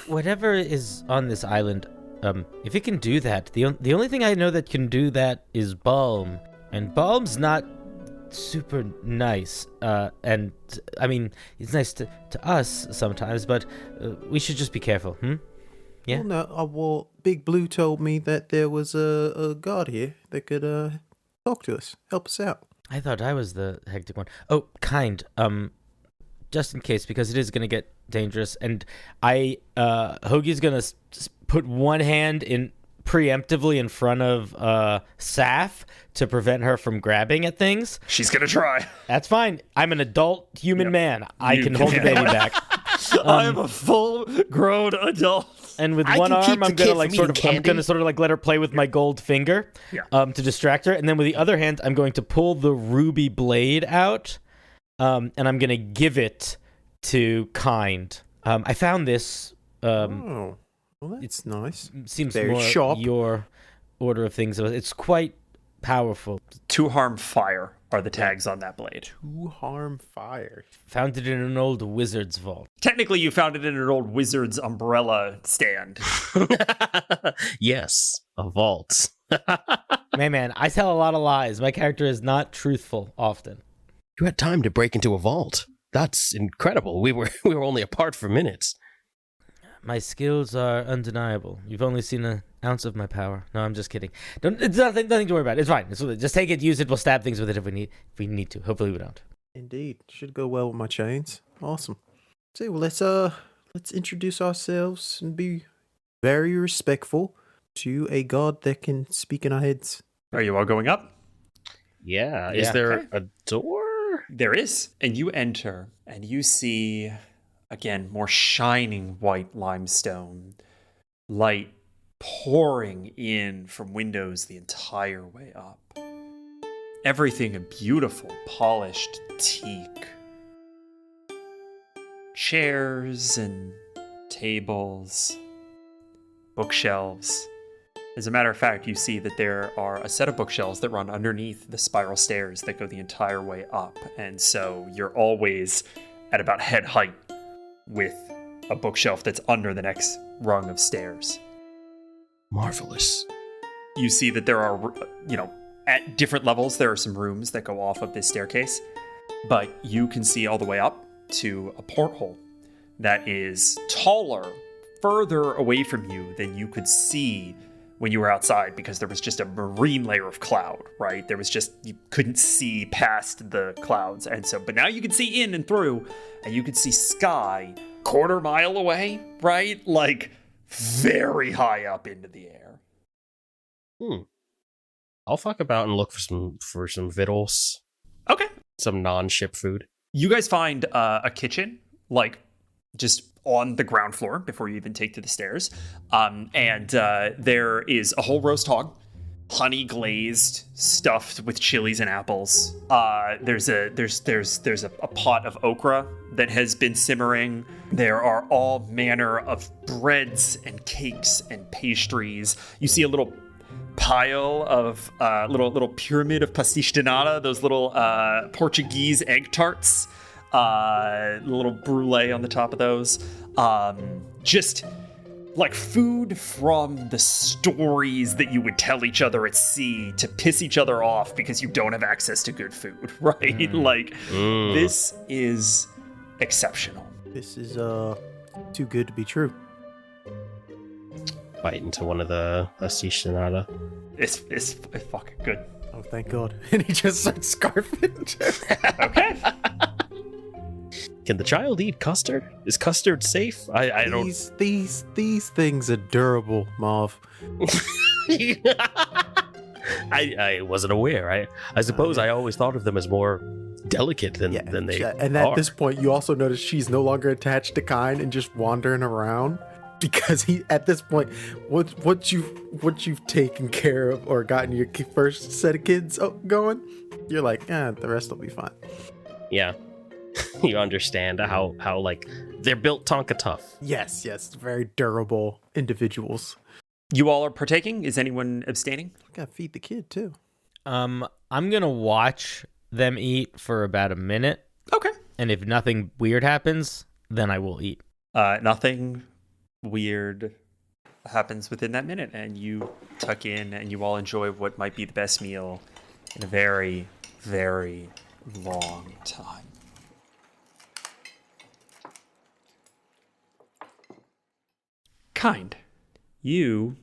Whatever is on this island, if it can do that, the only thing I know that can do that is Balm, and Balm's not super nice. And I mean, it's nice to us sometimes, but we should just be careful. Yeah. Well, no, well, Big Blue told me that there was a god here that could talk to us, help us out. I thought I was the hectic one. Oh, kind. Just in case, because it is going to get dangerous, and Hoagie's going to put one hand in preemptively in front of Saf to prevent her from grabbing at things. She's going to try. That's fine. I'm an adult human man. I can hold the baby back. I'm a full-grown adult. And with one arm, I'm gonna sort of like let her play with my gold finger, to distract her. And then with the other hand, I'm going to pull the ruby blade out, and I'm gonna give it to Kind. I found this. Well, that's nice. Seems very more sharp. Your order of things. It's quite powerful. To harm fire are the tags on that blade. To harm fire. Found it in an old wizard's vault. Technically, you found it in an old wizard's umbrella stand. Yes, a vault. Man, I tell a lot of lies. My character is not truthful often. You had time to break into a vault. That's incredible. We were only apart for minutes. My skills are undeniable. You've only seen an ounce of my power. No, I'm just kidding. It's nothing to worry about. It's fine. Just take it, use it. We'll stab things with it if we need to. Hopefully we don't. Indeed, should go well with my chains. Awesome. So well, let's introduce ourselves and be very respectful to a god that can speak in our heads. Are you all going up? Yeah. Is there a door? There is. And you enter, and you see, again, more shining white limestone. Light pouring in from windows the entire way up. Everything in beautiful, polished teak. Chairs and tables, bookshelves. As a matter of fact, you see that there are a set of bookshelves that run underneath the spiral stairs that go the entire way up. And so you're always at about head height with a bookshelf that's under the next rung of stairs. Marvelous. You see that there are, at different levels, there are some rooms that go off of this staircase, but you can see all the way up to a porthole that is taller, further away from you than you could see when you were outside, because there was just a marine layer of cloud, right? You couldn't see past the clouds. And so, but now you can see in and through, and you can see sky quarter mile away, right? Like very high up into the air. I'll fuck about and look for some victuals. Okay. Some non-ship food. You guys find a kitchen, like just on the ground floor before you even take to the stairs. And there is a whole roast hog, honey glazed, stuffed with chilies and apples. There's a pot of okra that has been simmering. There are all manner of breads and cakes and pastries. You see a little pile of little pyramid of pastiche de nata, those little Portuguese egg tarts. Little brulee on the top of those. Just like food from the stories that you would tell each other at sea to piss each other off because you don't have access to good food, right? This is exceptional. This is too good to be true. Bite into one of the pastiche de nata. It's fucking good. Oh, thank God. And he just starts scarfing. Okay. Can the child eat custard? Is custard safe? I don't. These things are durable, Marv. I wasn't aware. I suppose I always thought of them as more delicate than they and are. at this point, you also notice she's no longer attached to Kine and just wandering around because at this point, what you've taken care of or gotten your first set of kids going, you're like, the rest will be fine. Yeah. You understand how like they're built Tonka tough. Yes, very durable individuals. You all are partaking? Is anyone abstaining? Gotta feed the kid too. I'm gonna watch them eat for about a minute. Okay. And if nothing weird happens, then I will eat. Nothing weird happens within that minute, and you tuck in and you all enjoy what might be the best meal in a very, very long time. Kind. You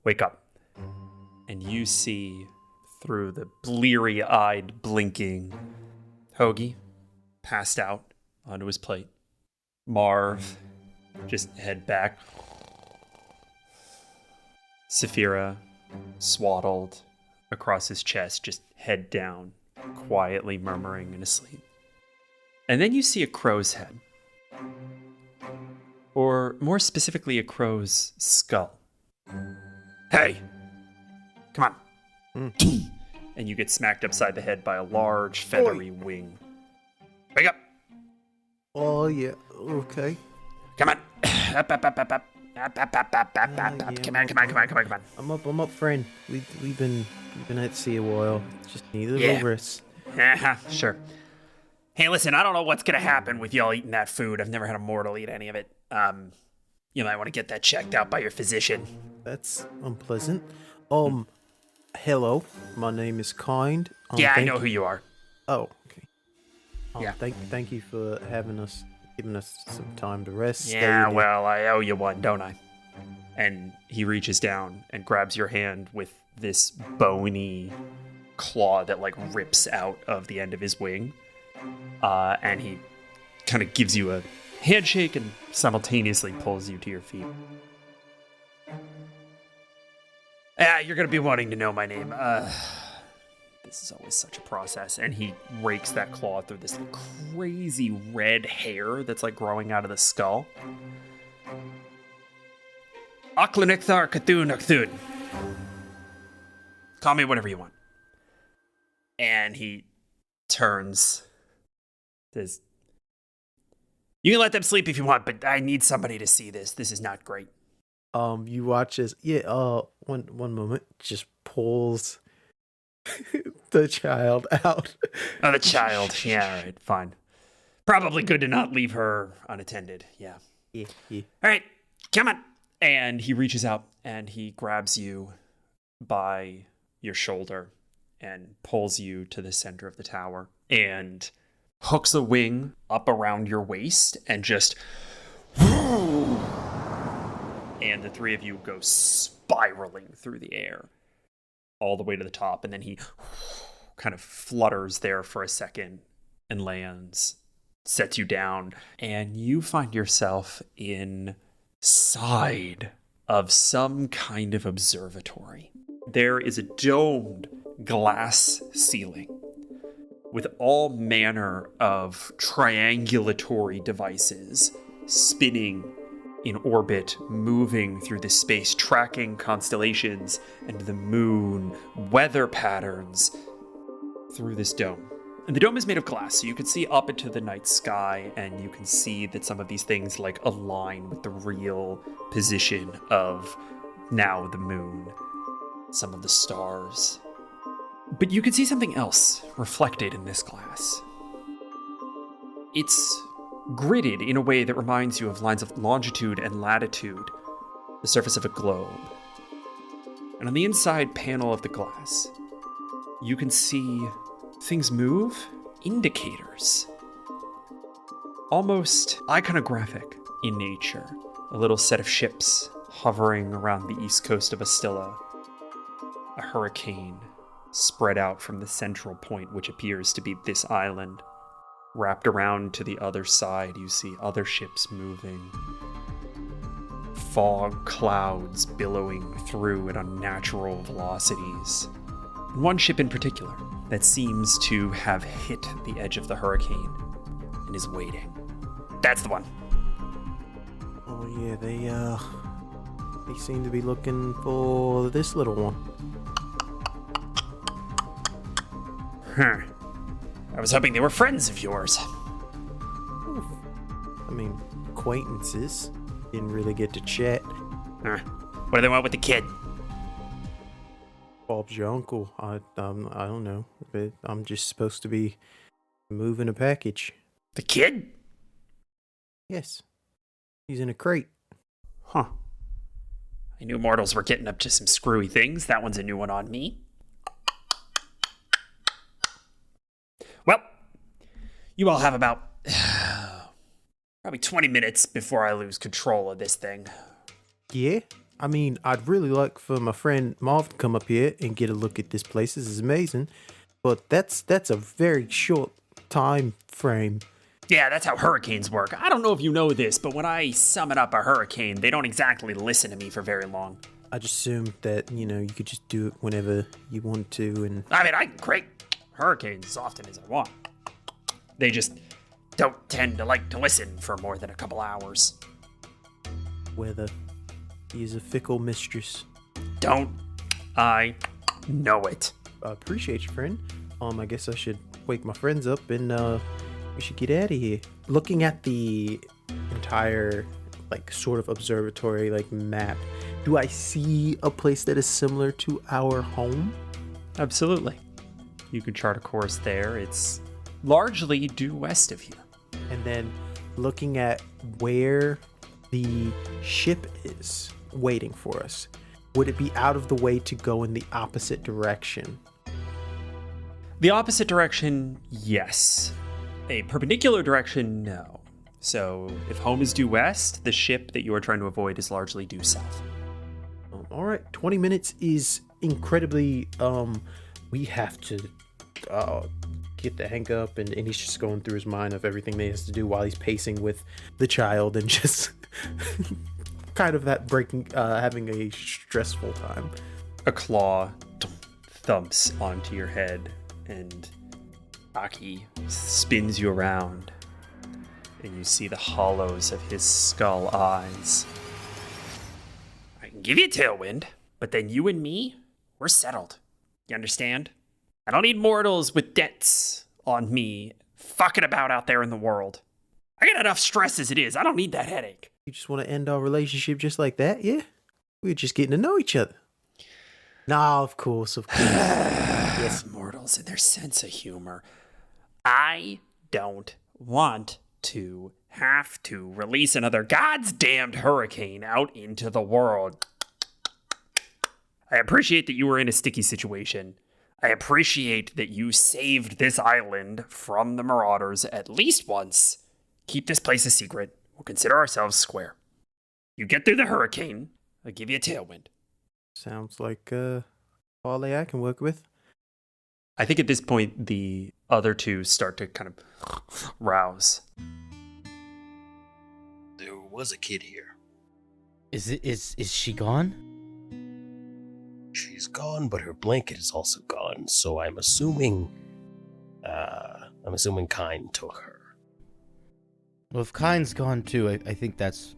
wake up and you see through the bleary-eyed blinking Hoagie passed out onto his plate. Marv just head back. Saphira swaddled across his chest, just head down, quietly murmuring and asleep. And then you see a crow's head. Or more specifically, a crow's skull. Hey! Come on. And you get smacked upside the head by a large, feathery wing. Wake up! Oh, yeah. Okay. Come on. Up. Come on. I'm up, friend. We've been at sea a while. Just need a little rest. Sure. Hey, listen, I don't know what's going to happen with y'all eating that food. I've never had a mortal eat any of it. You might want to get that checked out by your physician. That's unpleasant. Hello. My name is Kind. I know who you are. Oh, okay. Yeah. Thank you for giving us some time to rest. Yeah, well, I owe you one, don't I? And he reaches down and grabs your hand with this bony claw that like rips out of the end of his wing. And he kind of gives you a handshake and simultaneously pulls you to your feet. You're going to be wanting to know my name. This is always such a process. And he rakes that claw through this crazy red hair that's like growing out of the skull. Aklanekthar Cthulhu. Call me whatever you want. And he turns. Says, you can let them sleep if you want, but I need somebody to see this. This is not great. You watch as one moment, just pulls the child out. Oh, the child. Yeah, all right, fine. Probably good to not leave her unattended. Yeah. Yeah. All right, come on. And he reaches out and he grabs you by your shoulder and pulls you to the center of the tower and hooks a wing up around your waist and just... And the three of you go spiraling through the air all the way to the top. And then he kind of flutters there for a second and lands, sets you down. And you find yourself inside of some kind of observatory. There is a domed glass ceiling with all manner of triangulatory devices spinning in orbit, moving through this space, tracking constellations and the moon, weather patterns through this dome. And the dome is made of glass, so you can see up into the night sky, and you can see that some of these things like align with the real position of now the moon, some of the stars. But you can see something else reflected in this glass. It's gridded in a way that reminds you of lines of longitude and latitude, the surface of a globe. And on the inside panel of the glass, you can see things move, indicators. Almost iconographic in nature. A little set of ships hovering around the east coast of Astilla. A hurricane spread out from the central point, which appears to be this island. Wrapped around to the other side, you see other ships moving. Fog clouds billowing through at unnatural velocities. One ship in particular, that seems to have hit the edge of the hurricane and is waiting. That's the one. Oh yeah, they seem to be looking for this little one. I was hoping they were friends of yours. I mean, acquaintances. Didn't really get to chat. What do they want with the kid? Bob's your uncle. I don't know. But I'm just supposed to be moving a package. The kid? Yes. He's in a crate. Huh. I knew mortals were getting up to some screwy things. That one's a new one on me. Well, you all have about probably 20 minutes before I lose control of this thing. Yeah? I mean, I'd really like for my friend Marv to come up here and get a look at this place. This is amazing. But that's a very short time frame. Yeah, that's how hurricanes work. I don't know if you know this, but when I summon up a hurricane, they don't exactly listen to me for very long. I just assumed that, you could just do it whenever you want to and... I mean, I can create hurricanes as often as I want. They just don't tend to like to listen for more than a couple hours. Weather. He's a fickle mistress. Don't I know it? I appreciate you, friend. I guess I should wake my friends up and, we should get out of here. Looking at the entire, sort of observatory, map, do I see a place that is similar to our home? Absolutely. You can chart a course there. It's largely due west of here. And then looking at where the ship is waiting for us, would it be out of the way to go in the opposite direction? The opposite direction, yes. A perpendicular direction, no. So if home is due west, the ship that you are trying to avoid is largely due south. All right, 20 minutes is incredibly, we have to get the hang up, and he's just going through his mind of everything that he has to do while he's pacing with the child and just kind of that having a stressful time. A claw thumps onto your head, and Aki spins you around, and you see the hollows of his skull eyes. I can give you a tailwind, but then you and me, we're settled. You understand? I don't need mortals with debts on me fucking about out there in the world. I got enough stress as it is. I don't need that headache. You just want to end our relationship just like that, yeah? We're just getting to know each other. Nah, of course. Yes, mortals and their sense of humor. I don't want to have to release another goddamned hurricane out into the world. I appreciate that you were in a sticky situation. I appreciate that you saved this island from the marauders at least once. Keep this place a secret. We'll consider ourselves square. You get through the hurricane, I'll give you a tailwind. Sounds like all I can work with. I think at this point, the other two start to kind of rouse. There was a kid here. Is she gone? She's gone, but her blanket is also gone, so I'm assuming Kine took her. Well, if Kine's gone too, I think that's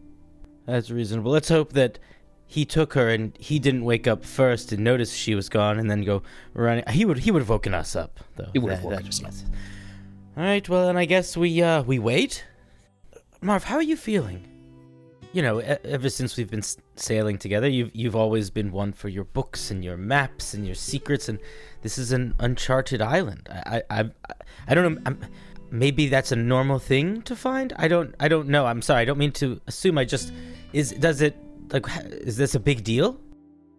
reasonable. Let's hope that he took her and he didn't wake up first and notice she was gone and then go running. He would have woken us up, though. He would have woken us up. All right, well, then I guess we wait. Marv, how are you feeling? Ever since we've been sailing together, you've always been one for your books and your maps and your secrets, and this is an uncharted island. I don't know. Maybe that's a normal thing to find. I don't know. I'm sorry. I don't mean to assume. Is this a big deal?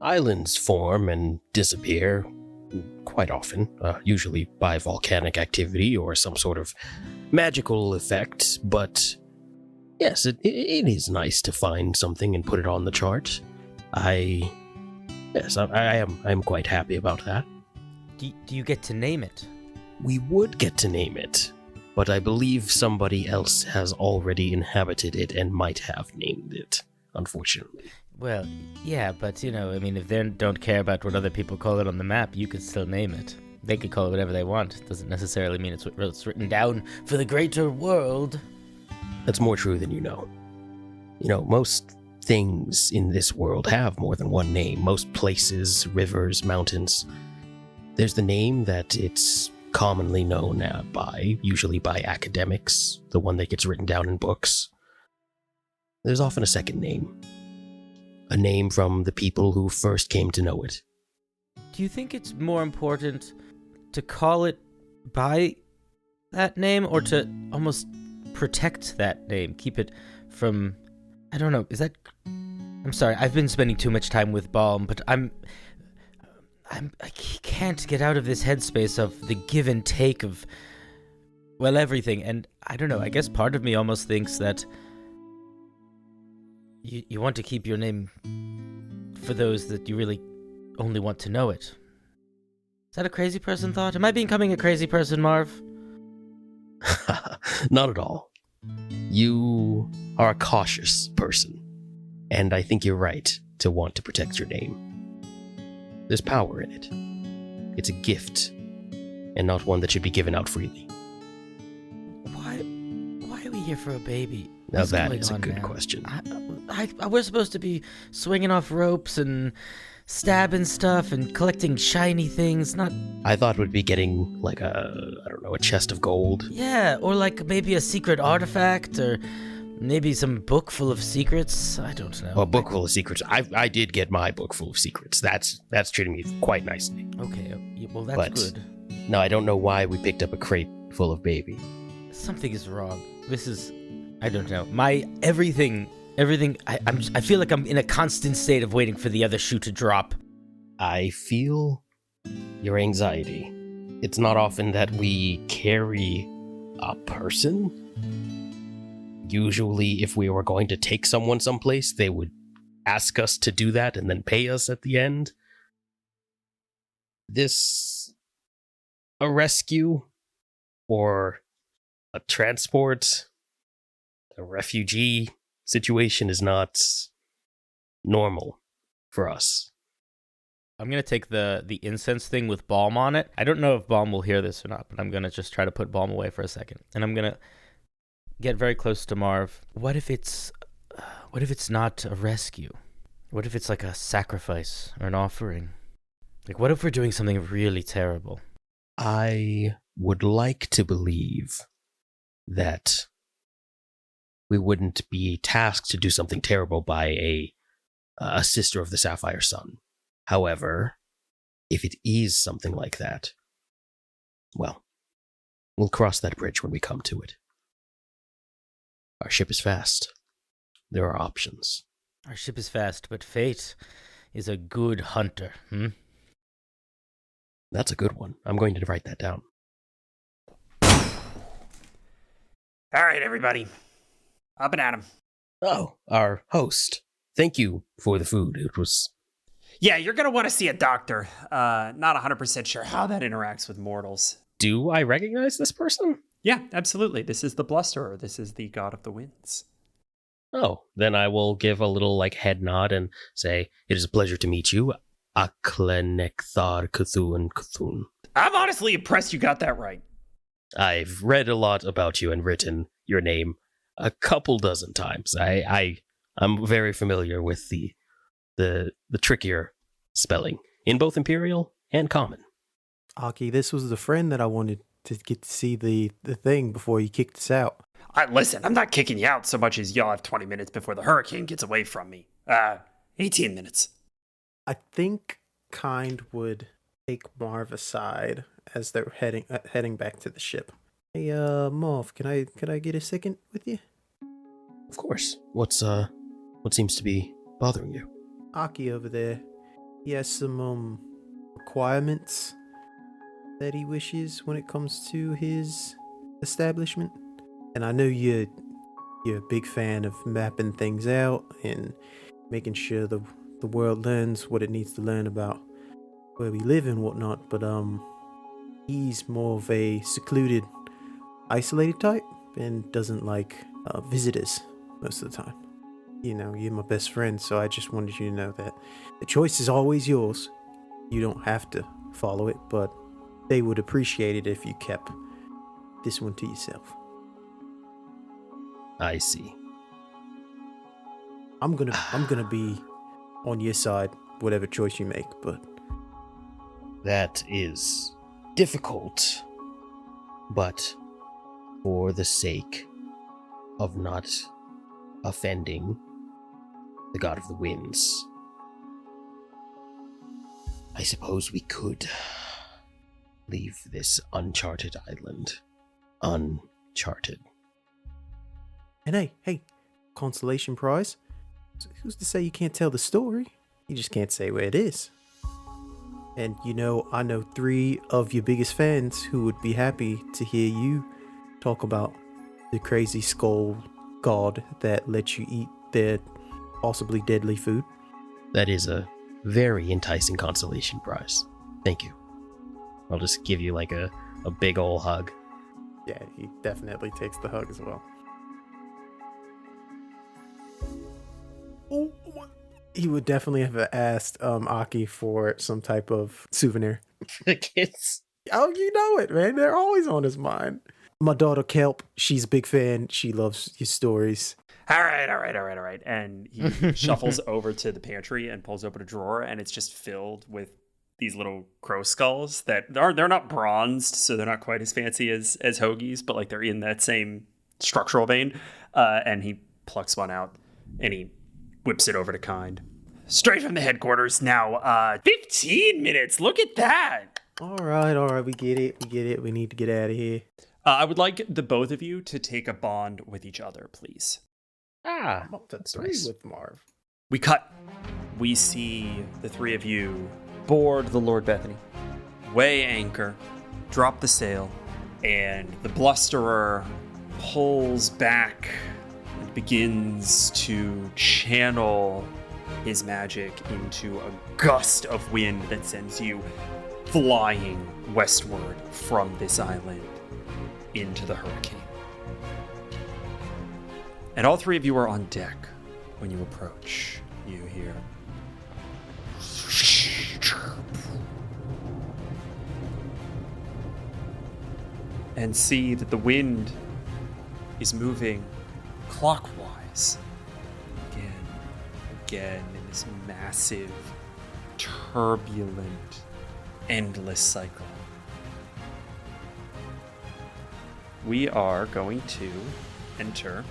Islands form and disappear quite often, usually by volcanic activity or some sort of magical effect, but yes, it is nice to find something and put it on the chart. I am quite happy about that. Do you get to name it? We would get to name it, but I believe somebody else has already inhabited it and might have named it, unfortunately. Well, yeah, but if they don't care about what other people call it on the map, you could still name it. they could call it whatever they want. It doesn't necessarily mean it's written down for the greater world. That's more true than you know. You know, most things in this world have more than one name. Most places, rivers, mountains. There's the name that it's commonly known by, usually by academics, the one that gets written down in books. There's often a second name. A name from the people who first came to know it. Do you think it's more important to call it by that name or to almost protect that name? Keep it from... I don't know, is that... I'm sorry, I've been spending too much time with Balm, but I can't get out of this headspace of the give and take of, well, everything. And I don't know, I guess part of me almost thinks that you want to keep your name for those that you really only want to know it. Is that a crazy person thought? Am I becoming a crazy person, Marv? Not at all. You are a cautious person, and I think you're right to want to protect your name. There's power in it. It's a gift, and not one that should be given out freely. Why are we here for a baby? Now What's that going is a on, good man? question. We're supposed to be swinging off ropes and stabbing stuff and collecting shiny things, not... I thought we'd be getting, like a chest of gold. Yeah, or like maybe a secret artifact, or maybe some book full of secrets. I don't know. A book full of secrets. I did get my book full of secrets. That's treating me quite nicely. Okay, well that's But good. no, I don't know why we picked up a crate full of baby. Something is wrong. This is... I don't know. My everything... I feel like I'm in a constant state of waiting for the other shoe to drop. I feel your anxiety. It's not often that we carry a person. Usually, if we were going to take someone someplace, they would ask us to do that and then pay us at the end. This... a rescue? Or a transport? A refugee situation is not normal for us. I'm going to take the incense thing with Balm on it. I don't know if Balm will hear this or not, but I'm going to just try to put Balm away for a second. And I'm going to get very close to Marv. What if it's not a rescue? What if it's like a sacrifice or an offering? Like, what if we're doing something really terrible? I would like to believe that we wouldn't be tasked to do something terrible by a sister of the Sapphire Sun. However, if it is something like that, well, we'll cross that bridge when we come to it. Our ship is fast. There are options. Our ship is fast, but fate is a good hunter, That's a good one. I'm going to write that down. All right, everybody. Up and at 'em. Oh, our host. Thank you for the food. It was... Yeah, you're going to want to see a doctor. Not 100% sure how that interacts with mortals. Do I recognize this person? Yeah, absolutely. This is the Blusterer. This is the god of the winds. Oh, then I will give a little head nod and say, it is a pleasure to meet you. Aklenekthar Cthulhu Cthulhu. I'm honestly impressed you got that right. I've read a lot about you and written your name a couple dozen times. I'm very familiar with the trickier spelling in both Imperial and Common. Aki, this was the friend that I wanted to get to see the thing before you kicked us out. Listen, I'm not kicking you out so much as y'all have 20 minutes before the hurricane gets away from me. 18 minutes. I think Kind would take Marv aside as they're heading back to the ship. Hey, Marv, can I get a second with you? Of course. What seems to be bothering you? Aki over there, he has some requirements that he wishes when it comes to his establishment. And I know you're a big fan of mapping things out and making sure the world learns what it needs to learn about where we live and whatnot, but he's more of a secluded, isolated type and doesn't like visitors most of the time. You know, you're my best friend, so I just wanted you to know that the choice is always yours. You don't have to follow it, but they would appreciate it if you kept this one to yourself. I see. I'm gonna be on your side, whatever choice you make, but That is difficult, but for the sake of not offending the god of the winds, I suppose we could leave this uncharted island uncharted. and hey, consolation prize. Who's to say you can't tell the story? You just can't say where it is. And I know 3 of your biggest fans who would be happy to hear you talk about the crazy skull god that lets you eat their possibly deadly food. That is a very enticing consolation prize. Thank you. I'll just give you like a big ol' hug. Yeah, he definitely takes the hug as well. Oh, he would definitely have asked Aki for some type of souvenir. The kids. Oh, you know it, man. They're always on his mind. My daughter Kelp, she's a big fan. She loves your stories. All right. And he shuffles over to the pantry and pulls open a drawer, and it's just filled with these little crow skulls that they're not bronzed, so they're not quite as fancy as Hoagie's, but like they're in that same structural vein. And he plucks one out and he whips it over to Kind. Straight from the headquarters. Now, 15 minutes. Look at that. All right. We get it. We need to get out of here. I would like the both of you to take a bond with each other, please. Ah, I'm up to that's 3 nice. with Marv. We cut. We see the 3 of you board the Lord Bethany, weigh anchor, drop the sail, and the blusterer pulls back and begins to channel his magic into a gust of wind that sends you flying westward from this island into the hurricane. And all 3 of you are on deck. When you approach, you hear and see that the wind is moving clockwise again in this massive, turbulent, endless cycle. We are going to enter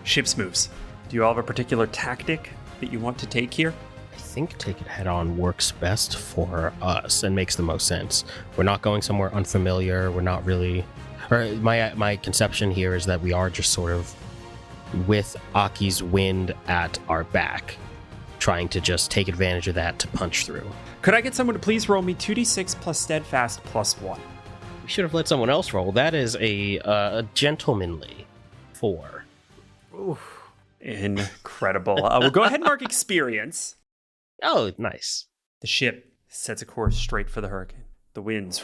ship's moves. Do you all have a particular tactic that you want to take here? I think take it head on works best for us and makes the most sense. We're not going somewhere unfamiliar. We're not really. Or my conception here is that we are just sort of with Aki's wind at our back, trying to just take advantage of that to punch through. Could I get someone to please roll me 2d6 plus steadfast plus 1? We should have let someone else roll. That is a gentlemanly 4. Oof. Incredible. We'll go ahead and mark experience. Oh, nice. The ship sets a course straight for the hurricane. The winds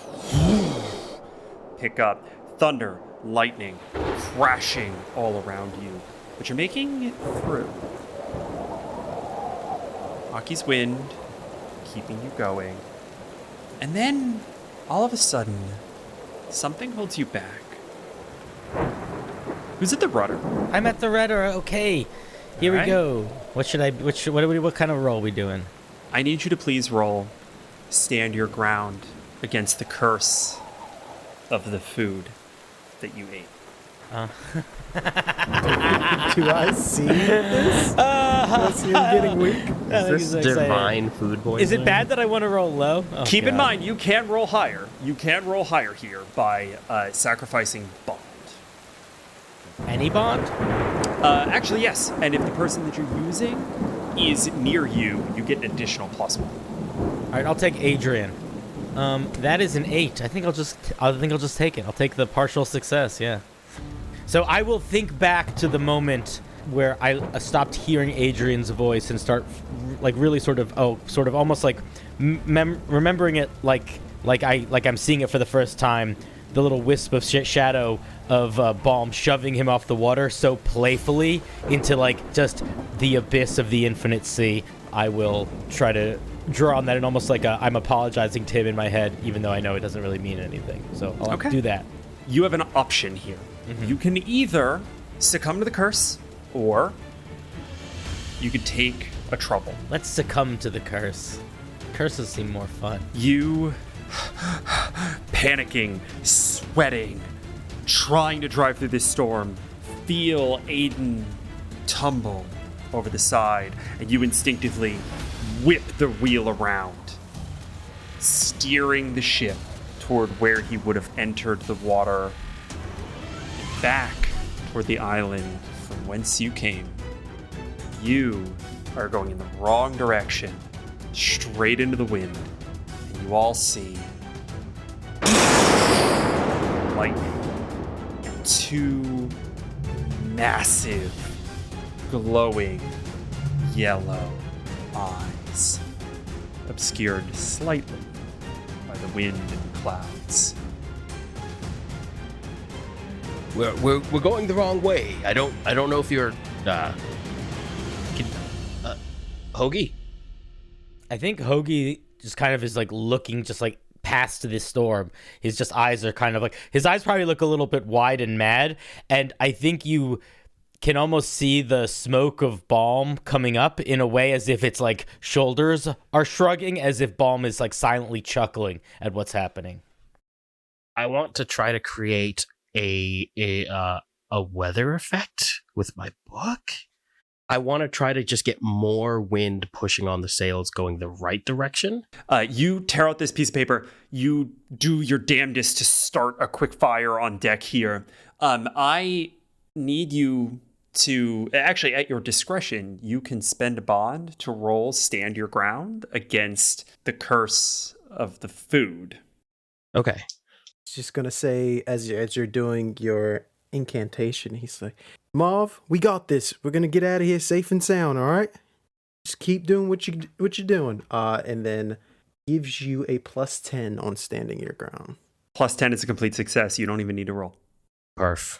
pick up. Thunder, lightning, crashing all around you. But you're making it through. Aki's wind keeping you going. And then, all of a sudden, something holds you back. Who's at the rudder? I'm at the rudder. Okay, here All we go. What kind of roll we doing? I need you to please roll stand your ground against the curse of the food that you ate. Do I see this? Do I see him getting weak? Is this divine food poisoning? Is it bad that I want to roll low? Oh, Keep in God. mind, you can roll higher. You can roll higher here by sacrificing bond. Any bond? Actually, yes. And if the person that you're using is near you, you get an additional +1. All right, I'll take Adrian. That is an 8. I think I'll just take it. I'll take the partial success. Yeah. So I will think back to the moment where I stopped hearing Adrian's voice and start like really sort of almost like remembering it like I'm seeing it for the first time. The little wisp of shadow of Balm shoving him off the water so playfully into like just the abyss of the infinite sea. I will try to draw on that in almost like I'm apologizing to him in my head, even though I know it doesn't really mean anything. So I'll do that. You have an option here. You can either succumb to the curse, or you could take a trouble. Let's succumb to the curse. Curses seem more fun. You panicking, sweating, trying to drive through this storm, feel Aiden tumble over the side, and you instinctively whip the wheel around, steering the ship toward where he would have entered the water, and back toward the island from whence you came. You are going in the wrong direction, straight into the wind, and you all see lightning and two massive, glowing yellow eyes, obscured slightly by the wind and clouds. We're going the wrong way. I don't know if you're Hoagie. I think Hoagie just kind of is like looking just like past this storm. His just eyes are kind of like, his eyes probably look a little bit wide and mad, and I think you can almost see the smoke of Balm coming up in a way as if it's like shoulders are shrugging, as if Balm is like silently chuckling at what's happening. I want to try to create a weather effect with my book. I want to try to just get more wind pushing on the sails going the right direction. You tear out this piece of paper. You do your damnedest to start a quick fire on deck here. I need you to, actually at your discretion, you can spend a bond to roll stand your ground against the curse of the food. Okay. Just gonna say, as you're doing your incantation, he's like, Marv, we got this. We're gonna get out of here safe and sound, all right? Just keep doing what you're doing. And then gives you a +10 on standing your ground. +10 is a complete success. You don't even need to roll. Perf.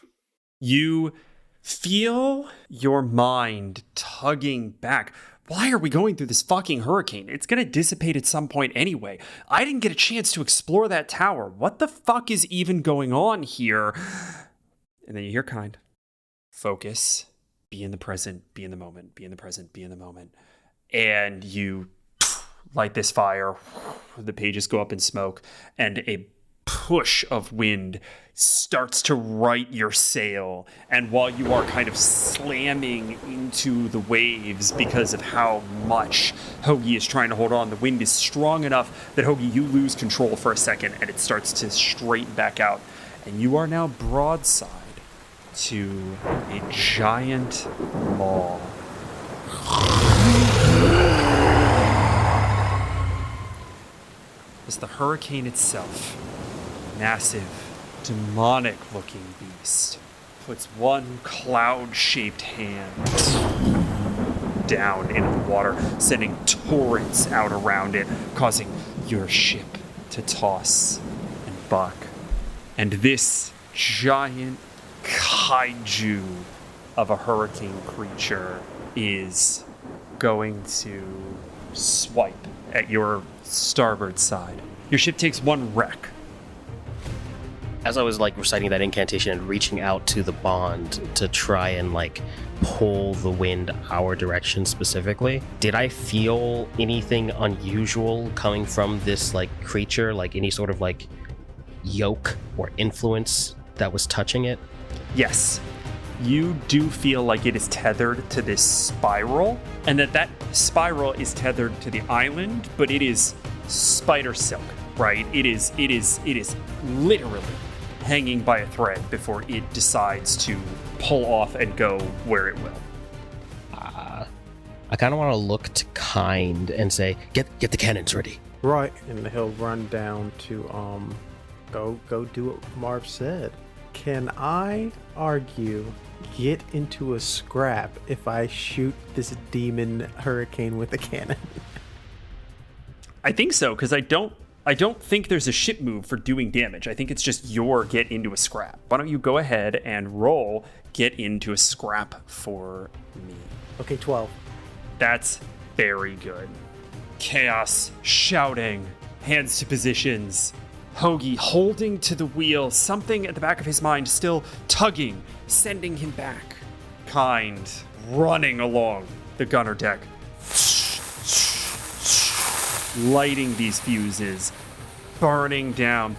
You feel your mind tugging back. Why are we going through this fucking hurricane? It's going to dissipate at some point anyway. I didn't get a chance to explore that tower. What the fuck is even going on here? And then you hear kind. Focus. Be in the present. Be in the moment. Be in the present. Be in the moment. And you light this fire. The pages go up in smoke. And a push of wind starts to right your sail, and while you are kind of slamming into the waves because of how much Hoagie is trying to hold on, the wind is strong enough that Hoagie, you lose control for a second, and it starts to straighten back out, and you are now broadside to a giant maw. As the hurricane itself, massive, demonic-looking beast, puts one cloud-shaped hand down into the water, sending torrents out around it, causing your ship to toss and buck. And this giant kaiju of a hurricane creature is going to swipe at your starboard side. Your ship takes one wreck. As I was like reciting that incantation and reaching out to the bond to try and like pull the wind our direction specifically, did I feel anything unusual coming from this like creature, like any sort of like yoke or influence that was touching it? Yes, you do feel like it is tethered to this spiral, and that spiral is tethered to the island, but it is spider silk, right? It is literally hanging by a thread before it decides to pull off and go where it will. I kind of want to look to Kind and say, get the cannons ready. Right, and he'll run down to go do what Marv said. Can I argue get into a scrap if I shoot this demon hurricane with a cannon? I think so, because I don't think there's a ship move for doing damage. I think it's just your get into a scrap. Why don't you go ahead and roll get into a scrap for me? Okay, 12. That's very good. Chaos shouting, hands to positions. Hoagie holding to the wheel, something at the back of his mind still tugging, sending him back. Kind running along the gunner deck, lighting these fuses, burning down.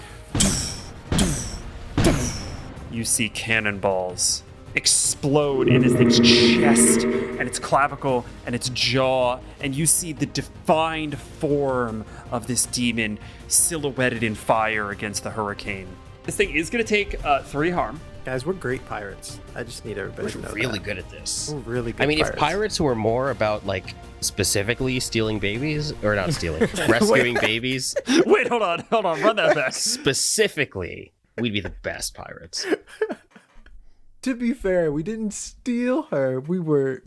You see cannonballs explode in this thing's chest and its clavicle and its jaw, and you see the defined form of this demon silhouetted in fire against the hurricane. This thing is going to take 3 harm. Guys, we're great pirates. I just need everybody to know Really that. good at this. We're really good I mean, pirates. if pirates were more about, like, specifically stealing babies, or not stealing, rescuing babies, Wait, hold on, run that back. specifically, we'd be the best pirates. To be fair, we didn't steal her. We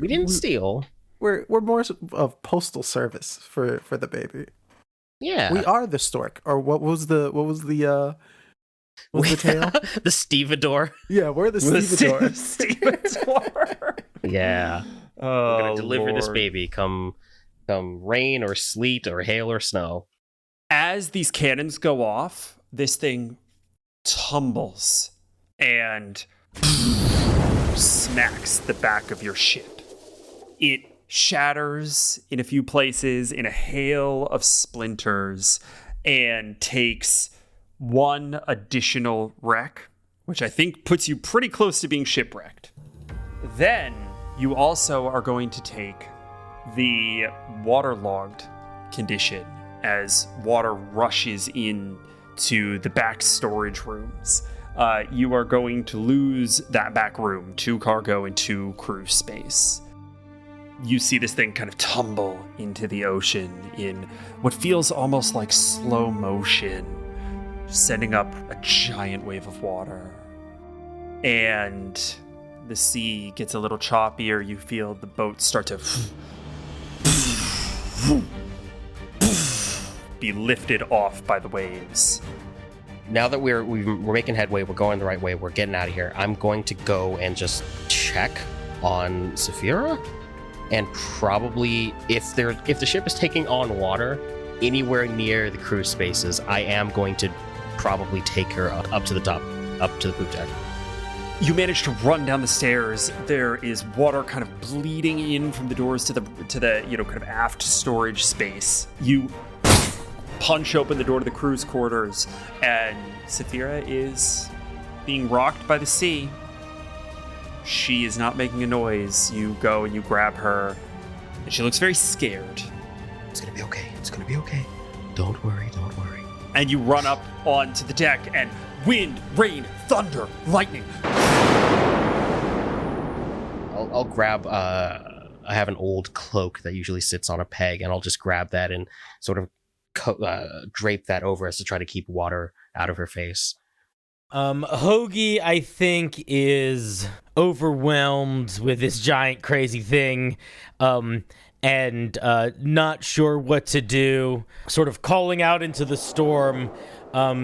didn't steal. We're more of postal service for the baby. Yeah. We are the stork. Or what was the tail? The stevedore. Yeah, we're the stevedore. Stevedore. Yeah. Oh, We're gonna deliver this Lord. baby come rain or sleet or hail or snow. As these cannons go off, this thing tumbles and smacks the back of your ship. It shatters in a few places in a hail of splinters and takes 1 additional wreck, which I think puts you pretty close to being shipwrecked. Then you also are going to take the waterlogged condition as water rushes in to the back storage rooms. You are going to lose that back room, 2 cargo and 2 crew space. You see this thing kind of tumble into the ocean in what feels almost like slow motion, sending up a giant wave of water. And the sea gets a little choppier. You feel the boat start to be lifted off by the waves. Now that we're making headway, we're going the right way, we're getting out of here. I'm going to go and just check on Saphira, and probably if the ship is taking on water anywhere near the crew spaces, I am going to probably take her up to the top, up to the poop deck. You manage to run down the stairs. There is water kind of bleeding in from the doors to the kind of aft storage space. You punch open the door to the crew's quarters, and Saphira is being rocked by the sea. She is not making a noise. You go and you grab her, and she looks very scared. It's gonna be okay. It's gonna be okay. Don't worry. Don't worry. And you run up onto the deck, and wind, rain, thunder, lightning. I'll grab. I have an old cloak that usually sits on a peg, and I'll just grab that and sort of drape that over us to try to keep water out of her face. Hoagie, I think, is overwhelmed with this giant crazy thing, and not sure what to do. Sort of calling out into the storm.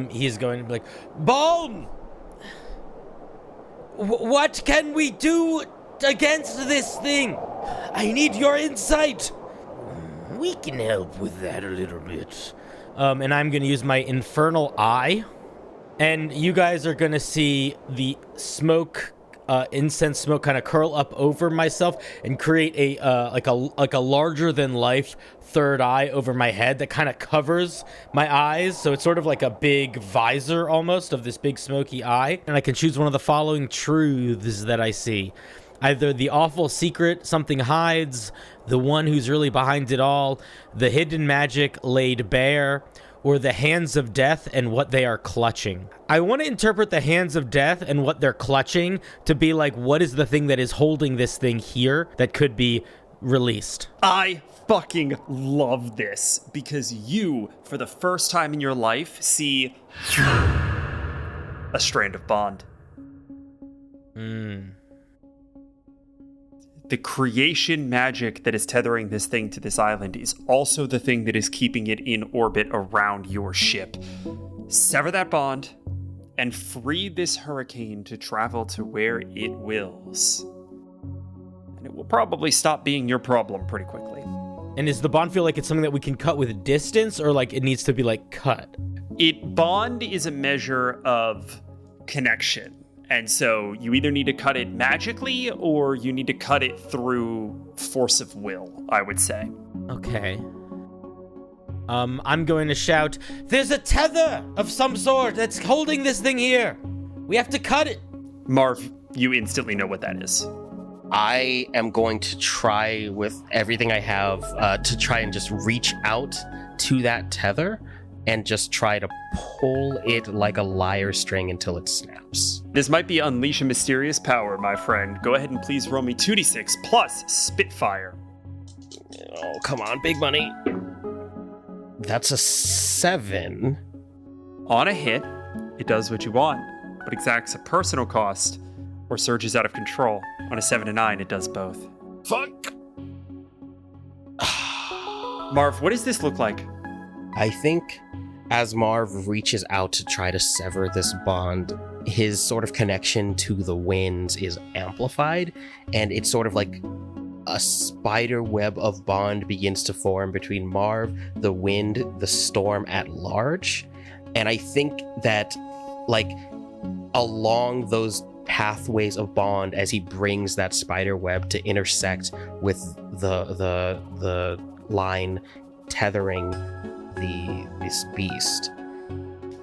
He's going to be like, Balm! What can we do against this thing? I need your insight. We can help with that a little bit. And I'm going to use my Infernal Eye. And you guys are going to see the smoke, incense smoke kind of curl up over myself and create a larger than life third eye over my head that kind of covers my eyes. So it's sort of like a big visor almost of this big smoky eye. And I can choose one of the following truths that I see. Either the awful secret something hides, the one who's really behind it all, the hidden magic laid bare, or the hands of death and what they are clutching. I want to interpret the hands of death and what they're clutching to be like, what is the thing that is holding this thing here that could be released? I fucking love this, because you, for the first time in your life, see a strand of bond. The creation magic that is tethering this thing to this island is also the thing that is keeping it in orbit around your ship. Sever that bond and free this hurricane to travel to where it wills. And it will probably stop being your problem pretty quickly. And is the bond feel like it's something that we can cut with distance, or like it needs to be like cut? Bond is a measure of connection. And so you either need to cut it magically or you need to cut it through force of will, I would say. Okay. I'm going to shout, "There's a tether of some sort that's holding this thing here. We have to cut it." Marv, you instantly know what that is. I am going to try with everything I have to try and just reach out to that tether and just try to pull it like a lyre string until it snaps. This might be unleash a mysterious power, my friend. Go ahead and please roll me 2d6 plus Spitfire. Oh, come on, big money. That's a 7. On a hit, it does what you want, but exacts a personal cost or surges out of control. On a 7 to 9, it does both. Fuck. Marv, what does this look like? I think as Marv reaches out to try to sever this bond, his sort of connection to the winds is amplified, and it's sort of like a spider web of bond begins to form between Marv, the wind, the storm at large. And I think that, like, along those pathways of bond, as he brings that spider web to intersect with the line tethering this beast,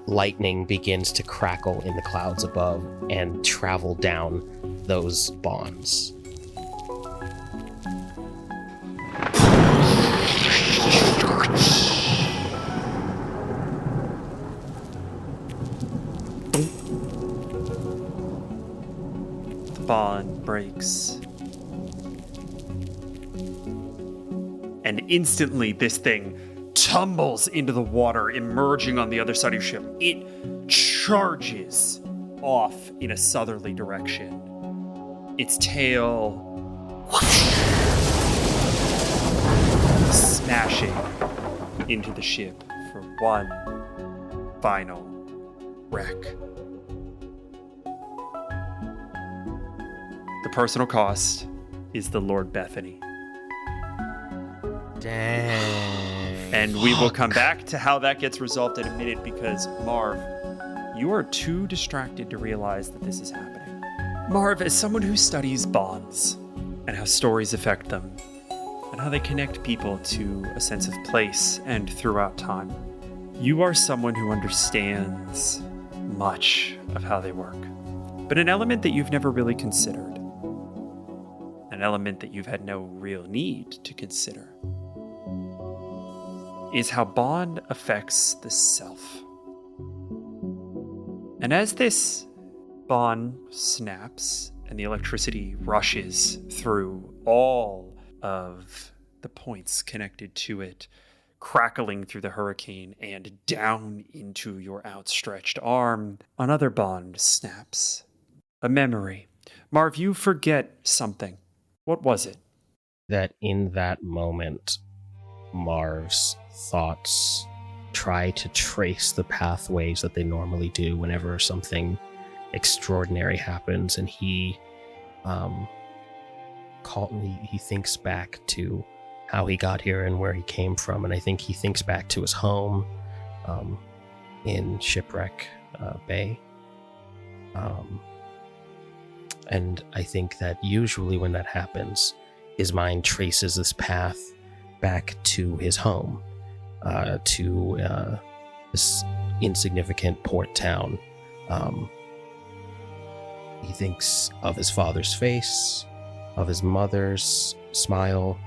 lightning begins to crackle in the clouds above and travel down those bonds. The bond breaks. And instantly this thing tumbles into the water, emerging on the other side of your ship. It charges off in a southerly direction. Its tail smashing into the ship for one final wreck. The personal cost is the Lord Bethany. Dang. And we will come back to how that gets resolved in a minute, because Marv, you are too distracted to realize that this is happening. Marv, as someone who studies bonds and how stories affect them and how they connect people to a sense of place and throughout time, you are someone who understands much of how they work. But an element that you've never really considered, an element that you've had no real need to consider, is how bond affects the self. And as this bond snaps and the electricity rushes through all of the points connected to it, crackling through the hurricane and down into your outstretched arm, another bond snaps. A memory. Marv, you forget something. What was it? That in that moment, Marv's thoughts try to trace the pathways that they normally do whenever something extraordinary happens, and he thinks back to how he got here and where he came from, and I think he thinks back to his home in Shipwreck Bay. And I think that usually when that happens, his mind traces this path back to his home, to this insignificant port town. He thinks of his father's face, of his mother's smile,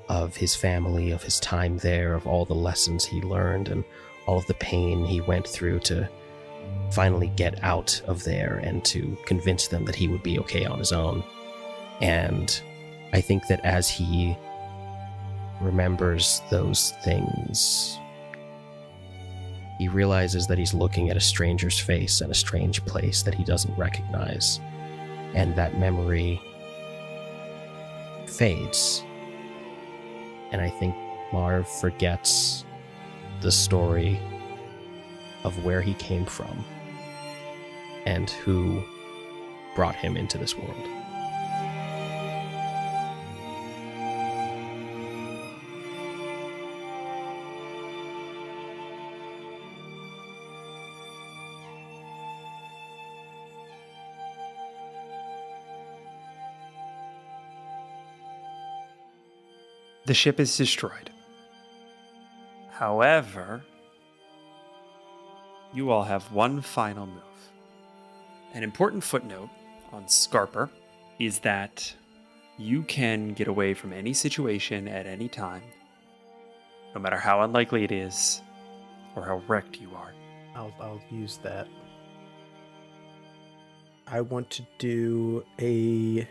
of his family, of his time there, of all the lessons he learned and all of the pain he went through to finally get out of there and to convince them that he would be okay on his own. And I think that as he remembers those things, he realizes that he's looking at a stranger's face and a strange place that he doesn't recognize. And that memory fades. And I think Marv forgets the story of where he came from and who brought him into this world. The ship is destroyed. However, you all have one final move. An important footnote on Scarper is that you can get away from any situation at any time, no matter how unlikely it is or how wrecked you are. I'll use that. I want to do a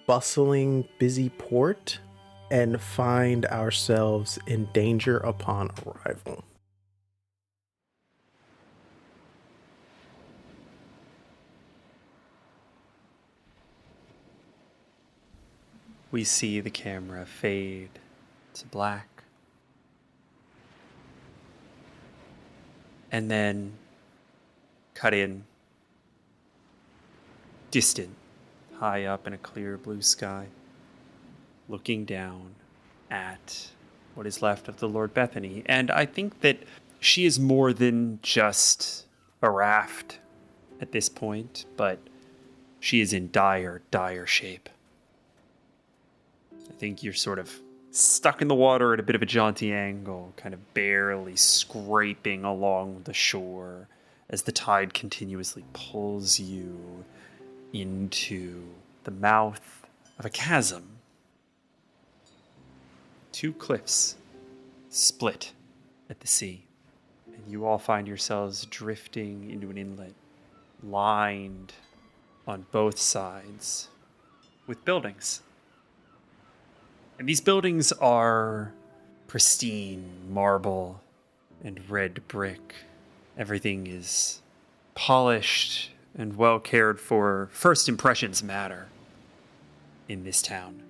bustling, busy port and find ourselves in danger upon arrival. We see the camera fade to black. And then cut in, distant, high up in a clear blue sky, looking down at what is left of the Lord Bethany. And I think that she is more than just a raft at this point, but she is in dire, dire shape. I think you're sort of stuck in the water at a bit of a jaunty angle, kind of barely scraping along the shore as the tide continuously pulls you into the mouth of a chasm. Two cliffs split at the sea, and you all find yourselves drifting into an inlet lined on both sides with buildings. And these buildings are pristine marble and red brick. Everything is polished and well cared for. First impressions matter in this town.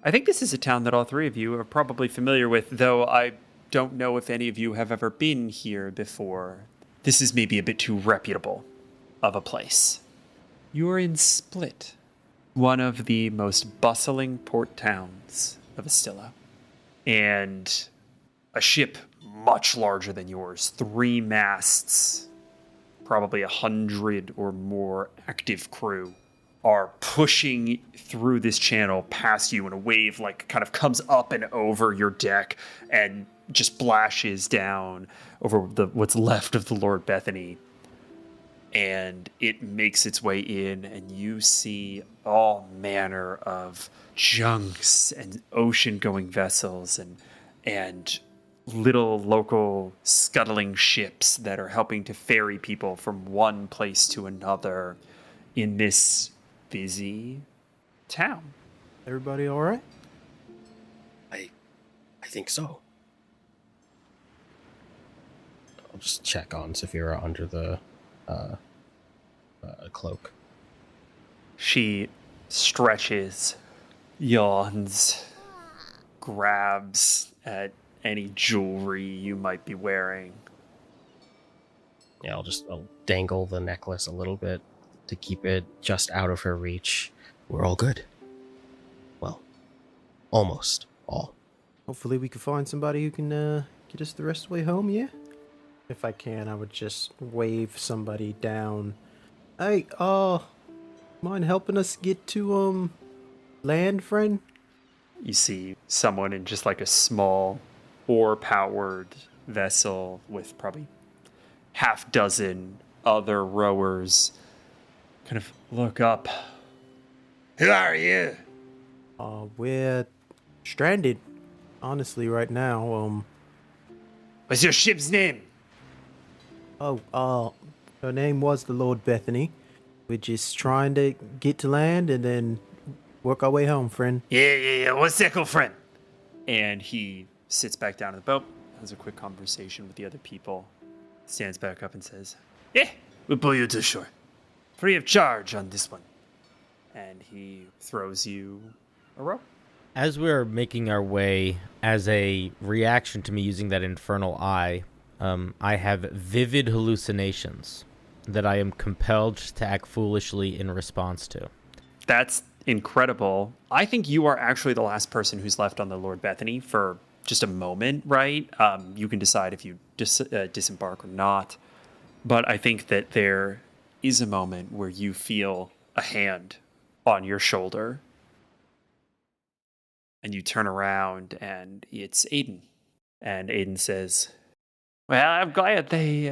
I think this is a town that all three of you are probably familiar with, though I don't know if any of you have ever been here before. This is maybe a bit too reputable of a place. You are in Split, one of the most bustling port towns of Astilla. And a ship much larger than yours, 3 masts, probably 100 or more active crew, are pushing through this channel past you, and a wave like kind of comes up and over your deck and just splashes down over what's left of the Lord Bethany. And it makes its way in, and you see all manner of junks and ocean-going vessels and little local scuttling ships that are helping to ferry people from one place to another in this busy town. Everybody all right? I think so. I'll just check on Saphira under the cloak. She stretches, yawns, grabs at any jewelry you might be wearing. Yeah, I'll dangle the necklace a little bit to keep it just out of her reach. We're all good. Well, almost all. Hopefully we can find somebody who can get us the rest of the way home, yeah? If I can, I would just wave somebody down. Hey, mind helping us get to, land, friend? You see someone in just like a small oar-powered vessel with probably half dozen other rowers kind of look up. Who are you? We're stranded, honestly, right now. What's your ship's name? Her name was the Lord Bethany. We're just trying to get to land and then work our way home, friend. Yeah. What's that, old friend? And he sits back down in the boat, has a quick conversation with the other people, stands back up and says, "Yeah, we'll pull you to shore. Free of charge on this one." And he throws you a rope. As we're making our way, as a reaction to me using that infernal eye, I have vivid hallucinations that I am compelled to act foolishly in response to. That's incredible. I think you are actually the last person who's left on the Lord Bethany for just a moment, right? You can decide if you disembark or not. But I think that there is a moment where you feel a hand on your shoulder. And you turn around, and it's Aiden. And Aiden says, "Well, I'm glad they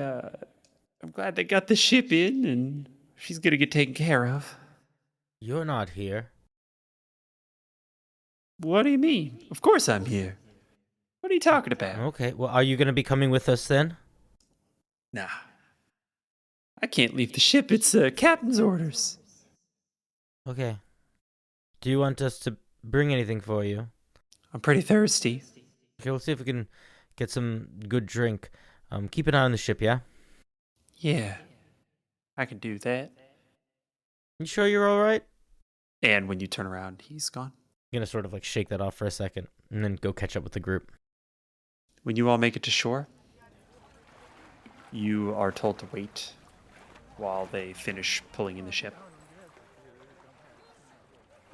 got the ship in, and she's gonna get taken care of." You're not here. What do you mean? Of course I'm here. What are you talking about? Okay, well, are you going to be coming with us then? Nah. I can't leave the ship. It's captain's orders. Okay. Do you want us to bring anything for you? I'm pretty thirsty. Okay, we'll see if we can get some good drink. Keep an eye on the ship, yeah? Yeah, I can do that. You sure you're all right? And when you turn around, he's gone. I'm going to sort of like shake that off for a second and then go catch up with the group. When you all make it to shore, you are told to wait while they finish pulling in the ship.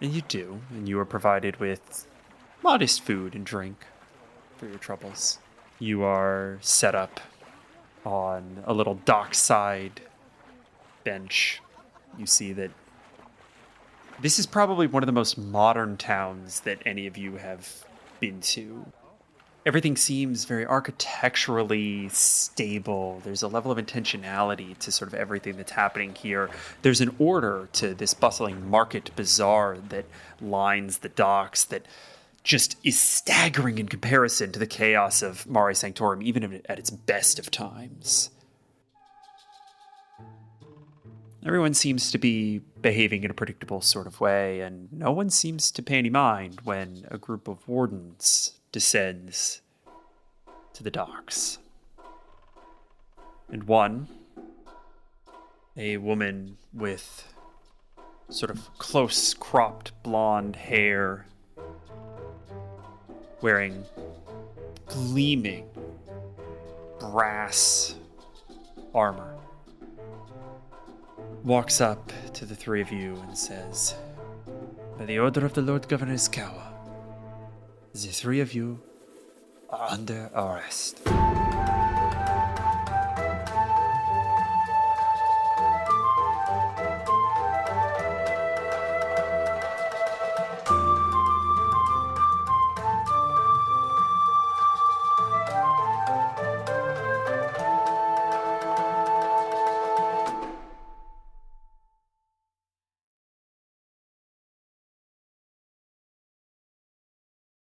And you do, and you are provided with modest food and drink for your troubles. You are set up on a little dockside bench. You see that this is probably one of the most modern towns that any of you have been to. Everything seems very architecturally stable. There's a level of intentionality to sort of everything that's happening here. There's an order to this bustling market bazaar that lines the docks that just is staggering in comparison to the chaos of Mare Sanctorum, even at its best of times. Everyone seems to be behaving in a predictable sort of way, and no one seems to pay any mind when a group of wardens descends to the docks. And one, a woman with sort of close cropped blonde hair, wearing gleaming brass armor, walks up to the three of you and says, "By the order of the Lord Governor's Kawa, the three of you are under arrest."